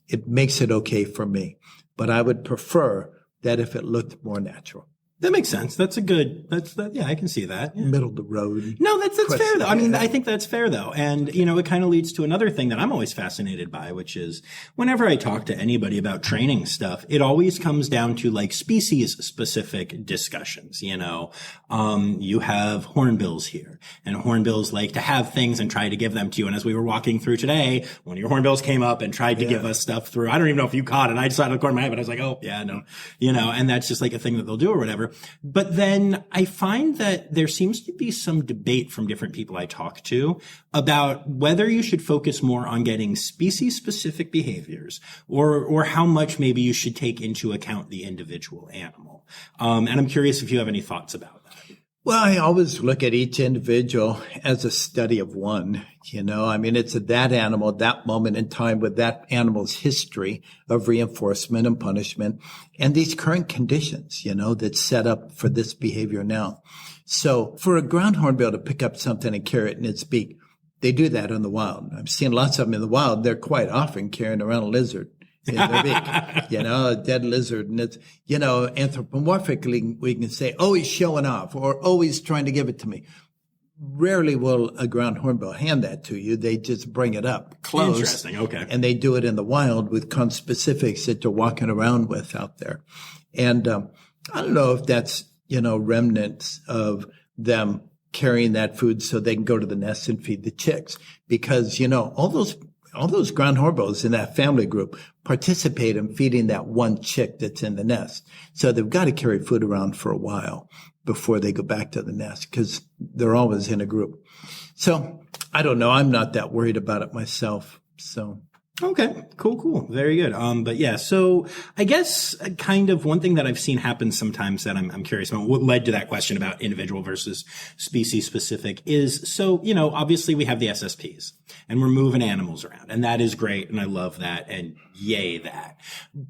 it makes it okay for me. But I would prefer that if it looked more natural. That makes sense. Yeah, I can see that. Yeah. Middle of the road. No, that's fair though. I mean, I think that's fair though. And, it kind of leads to another thing that I'm always fascinated by, which is whenever I talk to anybody about training stuff, it always comes down to like species specific discussions. You have hornbills here, and hornbills like to have things and try to give them to you. And as we were walking through today, one of your hornbills came up and tried to give us stuff through. I don't even know if you caught it. I just out of the corner of my head, but I was like, oh yeah, no, and that's just like a thing that they'll do or whatever. But then I find that there seems to be some debate from different people I talk to about whether you should focus more on getting species-specific behaviors or how much maybe you should take into account the individual animal. And I'm curious if you have any thoughts about that. Well, I always look at each individual as a study of one, it's that animal, that moment in time with that animal's history of reinforcement and punishment and these current conditions, that set up for this behavior now. So for a ground hornbill to pick up something and carry it in its beak, they do that in the wild. I've seen lots of them in the wild. They're quite often carrying around a lizard in their beak, a dead lizard. And it's, anthropomorphically, we can say, oh, he's showing off or, oh, he's trying to give it to me. Rarely will a ground hornbill hand that to you. They just bring it up close. Interesting. Okay. And they do it in the wild with conspecifics that they're walking around with out there. And, I don't know if that's, remnants of them carrying that food so they can go to the nest and feed the chicks because, all those ground hornbills in that family group participate in feeding that one chick that's in the nest. So they've got to carry food around for a while before they go back to the nest because they're always in a group. So I don't know. I'm not that worried about it myself. So. Okay, cool. Very good. But yeah, so I guess kind of one thing that I've seen happen sometimes that I'm curious about what led to that question about individual versus species specific is, so, obviously we have the SSPs and we're moving animals around and that is great. And I love that and yay that.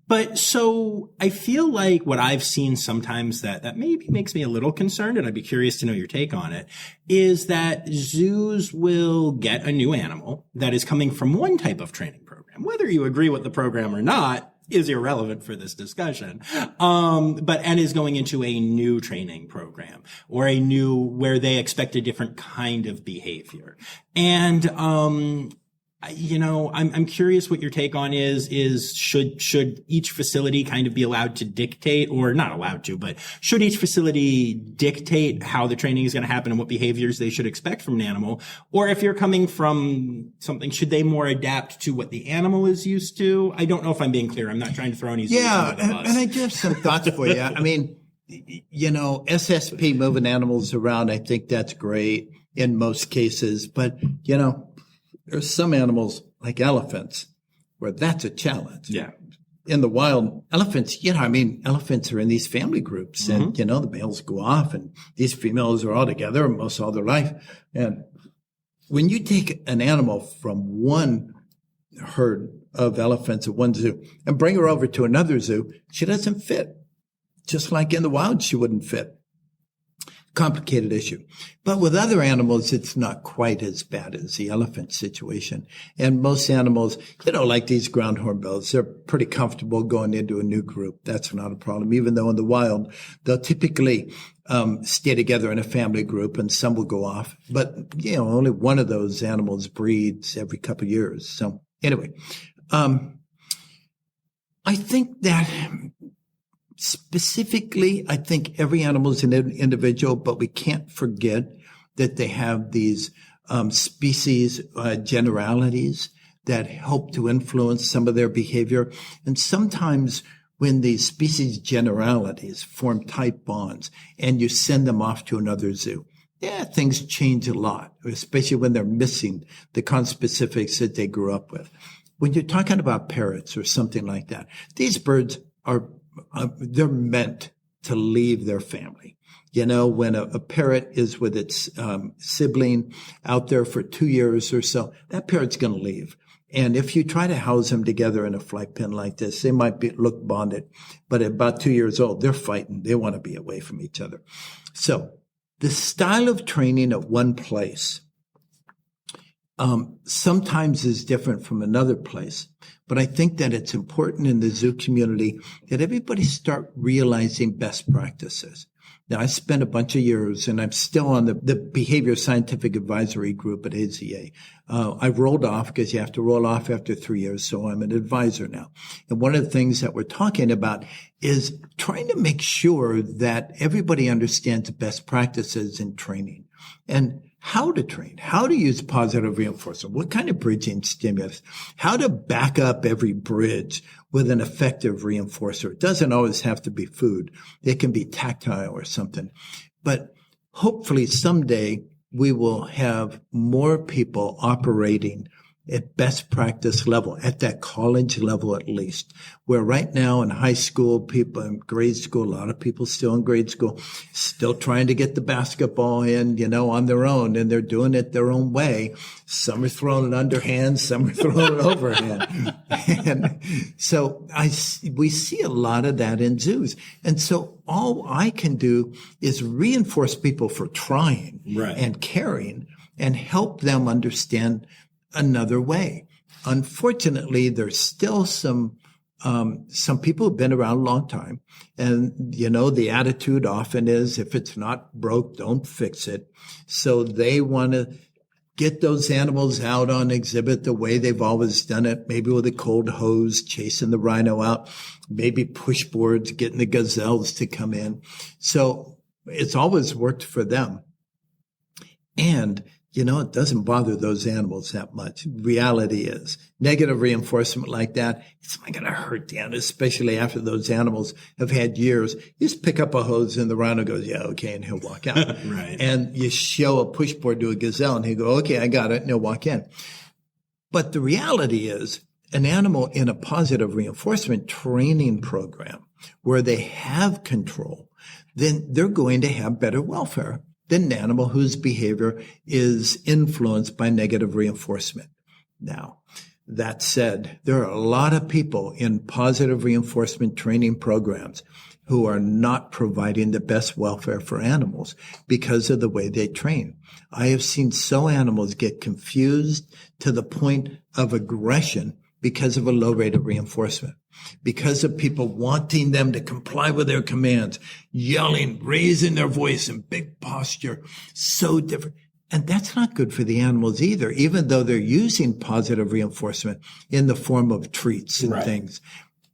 But so I feel like what I've seen sometimes that maybe makes me a little concerned, and I'd be curious to know your take on it, is that zoos will get a new animal that is coming from one type of training program. Whether you agree with the program or not is irrelevant for this discussion. And is going into a new training program or where they expect a different kind of behavior. And, I'm curious what your take on is should each facility kind of be allowed to dictate, or not allowed to, but should each facility dictate how the training is going to happen and what behaviors they should expect from an animal? Or if you're coming from something, should they more adapt to what the animal is used to? I don't know if I'm being clear. I'm not trying to throw any. Yeah. And I do have some thoughts for you. I mean, SSP moving animals around, I think that's great in most cases, but there's some animals like elephants where that's a challenge. Yeah. In the wild, elephants, elephants are in these family groups and, the males go off and these females are all together most all their life. And when you take an animal from one herd of elephants at one zoo and bring her over to another zoo, she doesn't fit. Just like in the wild, she wouldn't fit. Complicated issue. But with other animals, it's not quite as bad as the elephant situation. And most animals, like these ground hornbills, they're pretty comfortable going into a new group. That's not a problem. Even though in the wild, they'll typically stay together in a family group and some will go off. But, only one of those animals breeds every couple of years. So anyway, I think that specifically, I think every animal is an individual, but we can't forget that they have these species generalities that help to influence some of their behavior. And sometimes when these species generalities form tight bonds and you send them off to another zoo, things change a lot, especially when they're missing the conspecifics that they grew up with. When you're talking about parrots or something like that, these birds they're meant to leave their family. When a parrot is with its sibling out there for 2 years or so, that parrot's going to leave. And if you try to house them together in a flight pen like this, they might look bonded. But at about 2 years old, they're fighting. They want to be away from each other. So the style of training at one place sometimes is different from another place. But I think that it's important in the zoo community that everybody start realizing best practices. Now, I spent a bunch of years, and I'm still on the Behavior Scientific Advisory Group at AZA. I rolled off because you have to roll off after 3 years, so I'm an advisor now. And one of the things that we're talking about is trying to make sure that everybody understands best practices in training and how to train, how to use positive reinforcement, what kind of bridging stimulus, how to back up every bridge with an effective reinforcer. It doesn't always have to be food. It can be tactile or something. But hopefully someday we will have more people operating at best practice level, at that college level at least, where right now in high school, people in grade school, a lot of people still in grade school, still trying to get the basketball in, on their own, and they're doing it their own way. Some are throwing it underhand, some are throwing it overhand. And so we see a lot of that in zoos. And so all I can do is reinforce people for trying and caring and help them understand another way. Unfortunately, there's still some people who've been around a long time. And, the attitude often is, if it's not broke, don't fix it. So they want to get those animals out on exhibit the way they've always done it, maybe with a cold hose, chasing the rhino out, maybe push boards, getting the gazelles to come in. So it's always worked for them. And it doesn't bother those animals that much. Reality is negative reinforcement like that, it's not going to hurt the animal, especially after those animals have had years. You just pick up a hose and the rhino goes, yeah, okay, and he'll walk out. Right. And you show a pushboard to a gazelle and he'll go, okay, I got it, and he'll walk in. But the reality is an animal in a positive reinforcement training program where they have control, then they're going to have better welfare than an animal whose behavior is influenced by negative reinforcement. Now, that said, there are a lot of people in positive reinforcement training programs who are not providing the best welfare for animals because of the way they train. I have seen animals get confused to the point of aggression because of a low rate of reinforcement, because of people wanting them to comply with their commands, yelling, raising their voice in big posture, so different. And that's not good for the animals either, even though they're using positive reinforcement in the form of treats and things.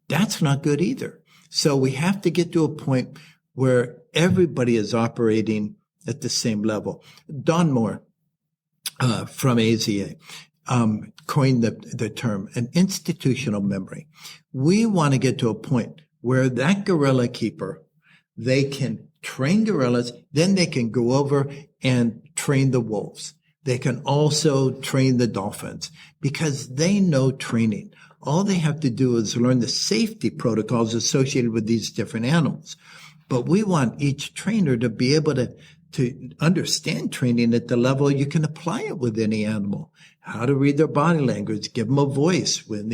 That's not good either. So we have to get to a point where everybody is operating at the same level. Don Moore from AZA coined the term an institutional memory. We want to get to a point where that gorilla keeper, they can train gorillas, then they can go over and train the wolves. They can also train the dolphins because they know training. All they have to do is learn the safety protocols associated with these different animals. But we want each trainer to be able to understand training at the level you can apply it with any animal. How to read their body language, give them a voice when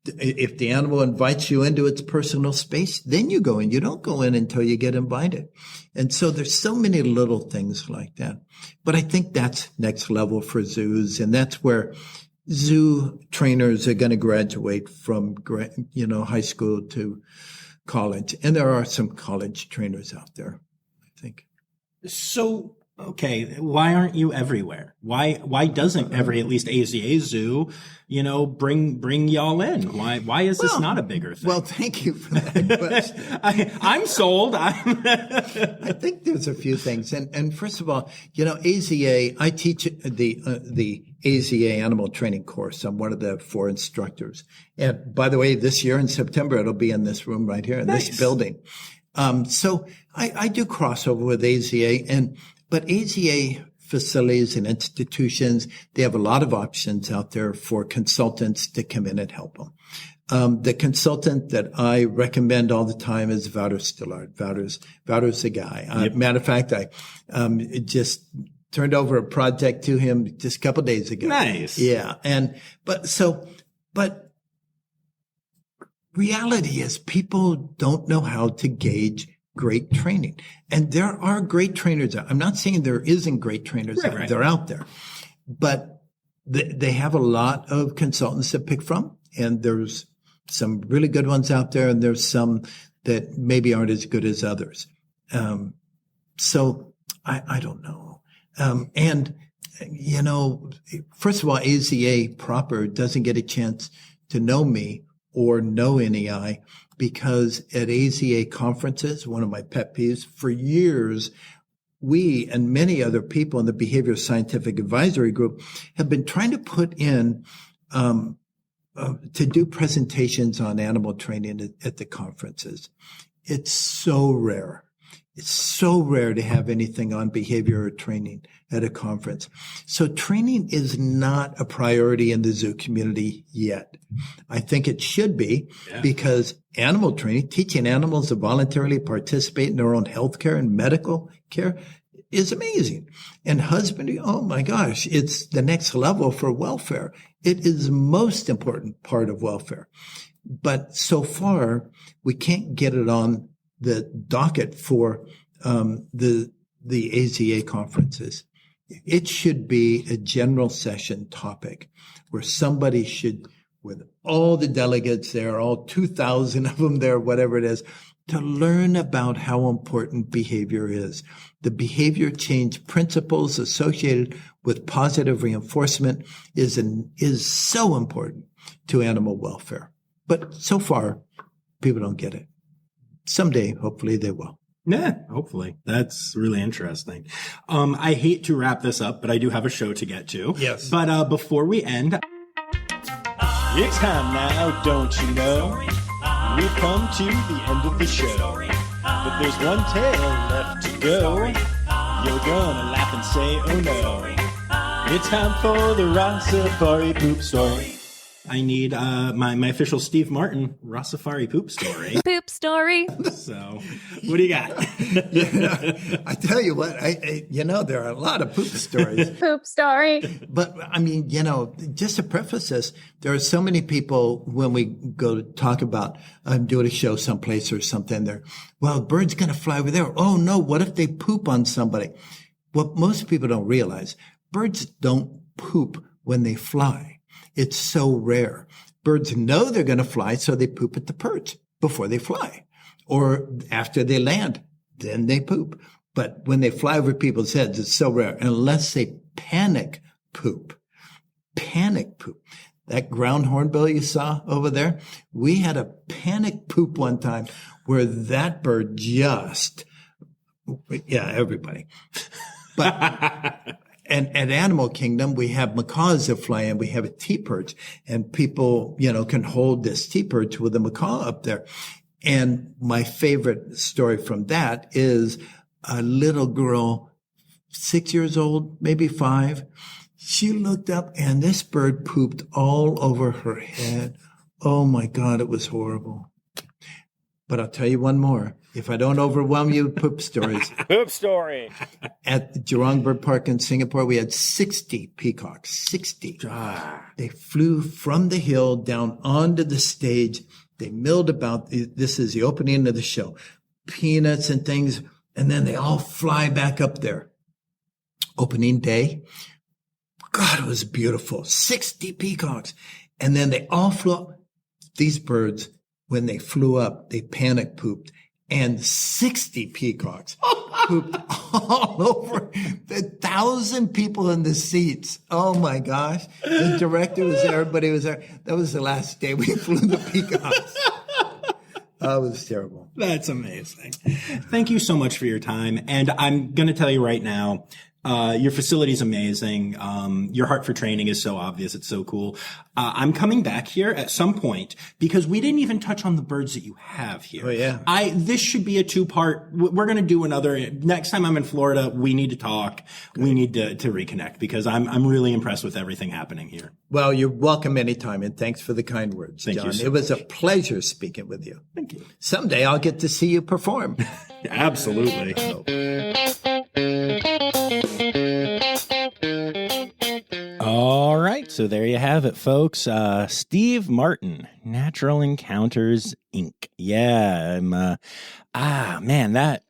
if the animal invites you into its personal space, then you go in. You don't go in until you get invited. And so there's so many little things like that. But I think that's next level for zoos. And that's where zoo trainers are going to graduate from, high school to college. And there are some college trainers out there, I think. So, okay, why aren't you everywhere? Why doesn't every, at least AZA zoo, bring y'all in? Why is this not a bigger thing? Well, thank you for that question. I'm sold. I think there's a few things. And first of all, AZA, I teach the AZA animal training course. I'm one of the 4 instructors. And by the way, this year in September, it'll be in this room right here in this building. So I do crossover with AZA but AZA facilities and institutions, they have a lot of options out there for consultants to come in and help them. The consultant that I recommend all the time is Wouter Stillard. Wouter's the guy. Yep. Matter of fact, I just turned over a project to him just a couple of days ago. Nice. Yeah. But reality is people don't know how to gauge great training. And there are great trainers out. I'm not saying there isn't great trainers out. They're out there. But they have a lot of consultants to pick from. And there's some really good ones out there. And there's some that maybe aren't as good as others. So I don't know. And, first of all, AZA proper doesn't get a chance to know me or know NEI because at AZA conferences, one of my pet peeves, for years, we and many other people in the Behavioral Scientific Advisory Group have been trying to put in to do presentations on animal training at the conferences. It's so rare. It's so rare to have anything on behavior or training at a conference. So training is not a priority in the zoo community yet. I think it should be because animal training, teaching animals to voluntarily participate in their own health care and medical care is amazing. And husbandry, oh my gosh, it's the next level for welfare. It is the most important part of welfare. But so far, we can't get it on the docket for the AZA conferences. It should be a general session topic where somebody should, with all the delegates there, all 2,000 of them there, whatever it is, to learn about how important behavior is. The behavior change principles associated with positive reinforcement is so important to animal welfare. But so far, people don't get it. Someday, hopefully they will. Yeah, hopefully. That's really interesting. I hate to wrap this up, but I do have a show to get to. Yes. But before we end, it's time now, don't you know? We've come to the end of the show. But there's one tale left to go. You're gonna laugh and say, oh no. It's time for the Rossifari poop story. I need my official Steve Martin Rossifari poop story. Poop story. So, what do you got? I tell you what, there are a lot of poop stories. Poop story. But I mean, just to preface this, there are so many people when we go to talk about doing a show someplace or something there. Well, a bird's going to fly over there. Oh no, what if they poop on somebody? What most people don't realize, birds don't poop when they fly. It's so rare. Birds know they're going to fly, so they poop at the perch before they fly. Or after they land, then they poop. But when they fly over people's heads, it's so rare. Unless they panic poop. Panic poop. That ground hornbill you saw over there, we had a panic poop one time where that bird everybody. But... And at Animal Kingdom, we have macaws that fly in. We have a T-perch, and people, can hold this T-perch with a macaw up there. And my favorite story from that is a little girl, 6 years old, maybe 5. She looked up, and this bird pooped all over her head. Oh my God, it was horrible. But I'll tell you one more. If I don't overwhelm you with poop stories. Poop story. At the Jurong Bird Park in Singapore, we had 60 peacocks. 60. They flew from the hill down onto the stage. They milled about. This is the opening of the show. Peanuts and things. And then they all fly back up there. Opening day. God, it was beautiful. 60 peacocks. And then they all flew up. These birds, when they flew up, they panic pooped. And 60 peacocks pooped all over the 1,000 people in the seats. Oh my gosh. The director was there. Everybody was there. That was the last day we flew the peacocks. Oh, it was terrible. That's amazing. Thank you so much for your time. And I'm going to tell you right now, your facility is amazing. Your heart for training is so obvious. It's so cool. I'm coming back here at some point because we didn't even touch on the birds that you have here. Oh, yeah. This should be a 2-part. We're going to do another. Next time I'm in Florida, we need to talk. Good. We need to reconnect because I'm really impressed with everything happening here. Well, you're welcome anytime. And thanks for the kind words, John. Thank you. It was a pleasure speaking with you. Thank you. Someday I'll get to see you perform. Absolutely. All right, so there you have it, folks. Steve Martin, Natural Encounters, Inc. Yeah, man, that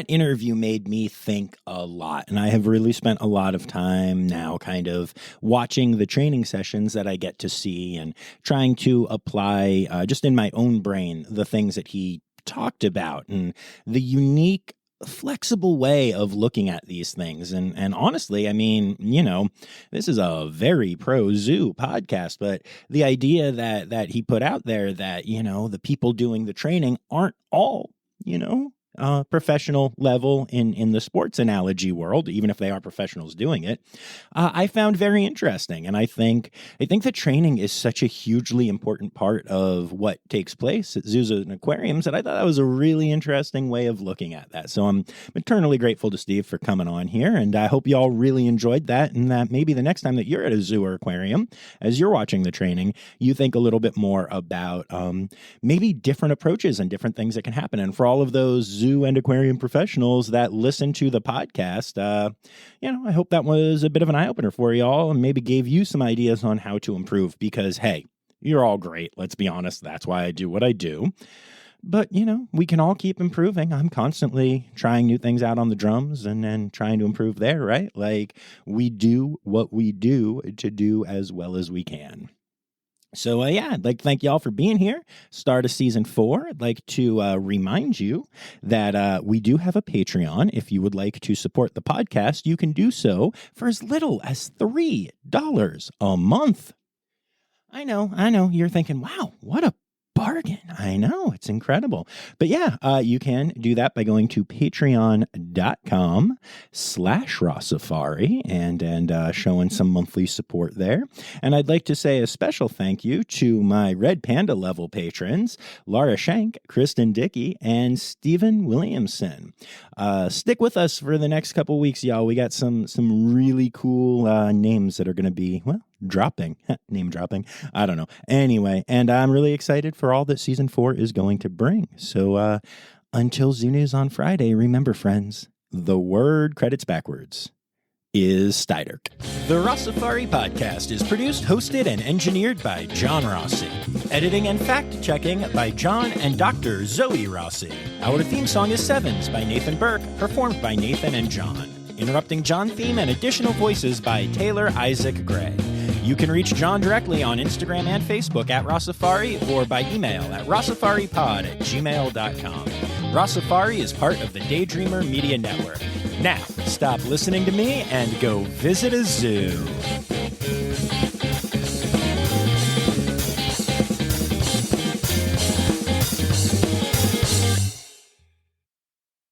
interview made me think a lot, and I have really spent a lot of time now kind of watching the training sessions that I get to see and trying to apply just in my own brain the things that he talked about and the unique flexible way of looking at these things. And honestly, I mean, this is a very pro-zoo podcast, but the idea that he put out there that, the people doing the training aren't all, professional level in the sports analogy world, even if they are professionals doing it, I found very interesting. And I think that training is such a hugely important part of what takes place at zoos and aquariums that I thought that was a really interesting way of looking at that. So I'm eternally grateful to Steve for coming on here, and I hope you all really enjoyed that, and that maybe the next time that you're at a zoo or aquarium, as you're watching the training, you think a little bit more about maybe different approaches and different things that can happen. And for all of those zoo and aquarium professionals that listen to the podcast, I hope that was a bit of an eye-opener for y'all and maybe gave you some ideas on how to improve, because, hey, you're all great. Let's be honest. That's why I do what I do. But, we can all keep improving. I'm constantly trying new things out on the drums and trying to improve there, right? Like, we do what we do to do as well as we can. So, I'd like to thank y'all for being here. Start of season 4. I'd like to remind you that we do have a Patreon. If you would like to support the podcast, you can do so for as little as $3 a month. I know. You're thinking, wow, what a bargain. I know, it's incredible. But you can do that by going to patreon.com/Rossifari and showing some monthly support there. And I'd like to say a special thank you to my Red Panda level patrons, Laura Schenk, Kristen Dickey, and Stephen Williamson. Stick with us for the next couple weeks, y'all. We got some really cool names that are going to be, name dropping. I don't know. Anyway, and I'm really excited for all that season 4 is going to bring. So until Zoo News on Friday, remember, friends, the word credits backwards is Steiderk. The Rossifari podcast is produced, hosted, and engineered by John Rossi. Editing and fact-checking by John and Dr. Zoe Rossi. Our theme song is Sevens by Nathan Burke, performed by Nathan and John. Interrupting John theme and additional voices by Taylor Isaac Gray. You can reach John directly on Instagram and Facebook at Rossifari or by email at rossifaripod@gmail.com. Rossifari is part of the Daydreamer Media Network. Now, stop listening to me and go visit a zoo.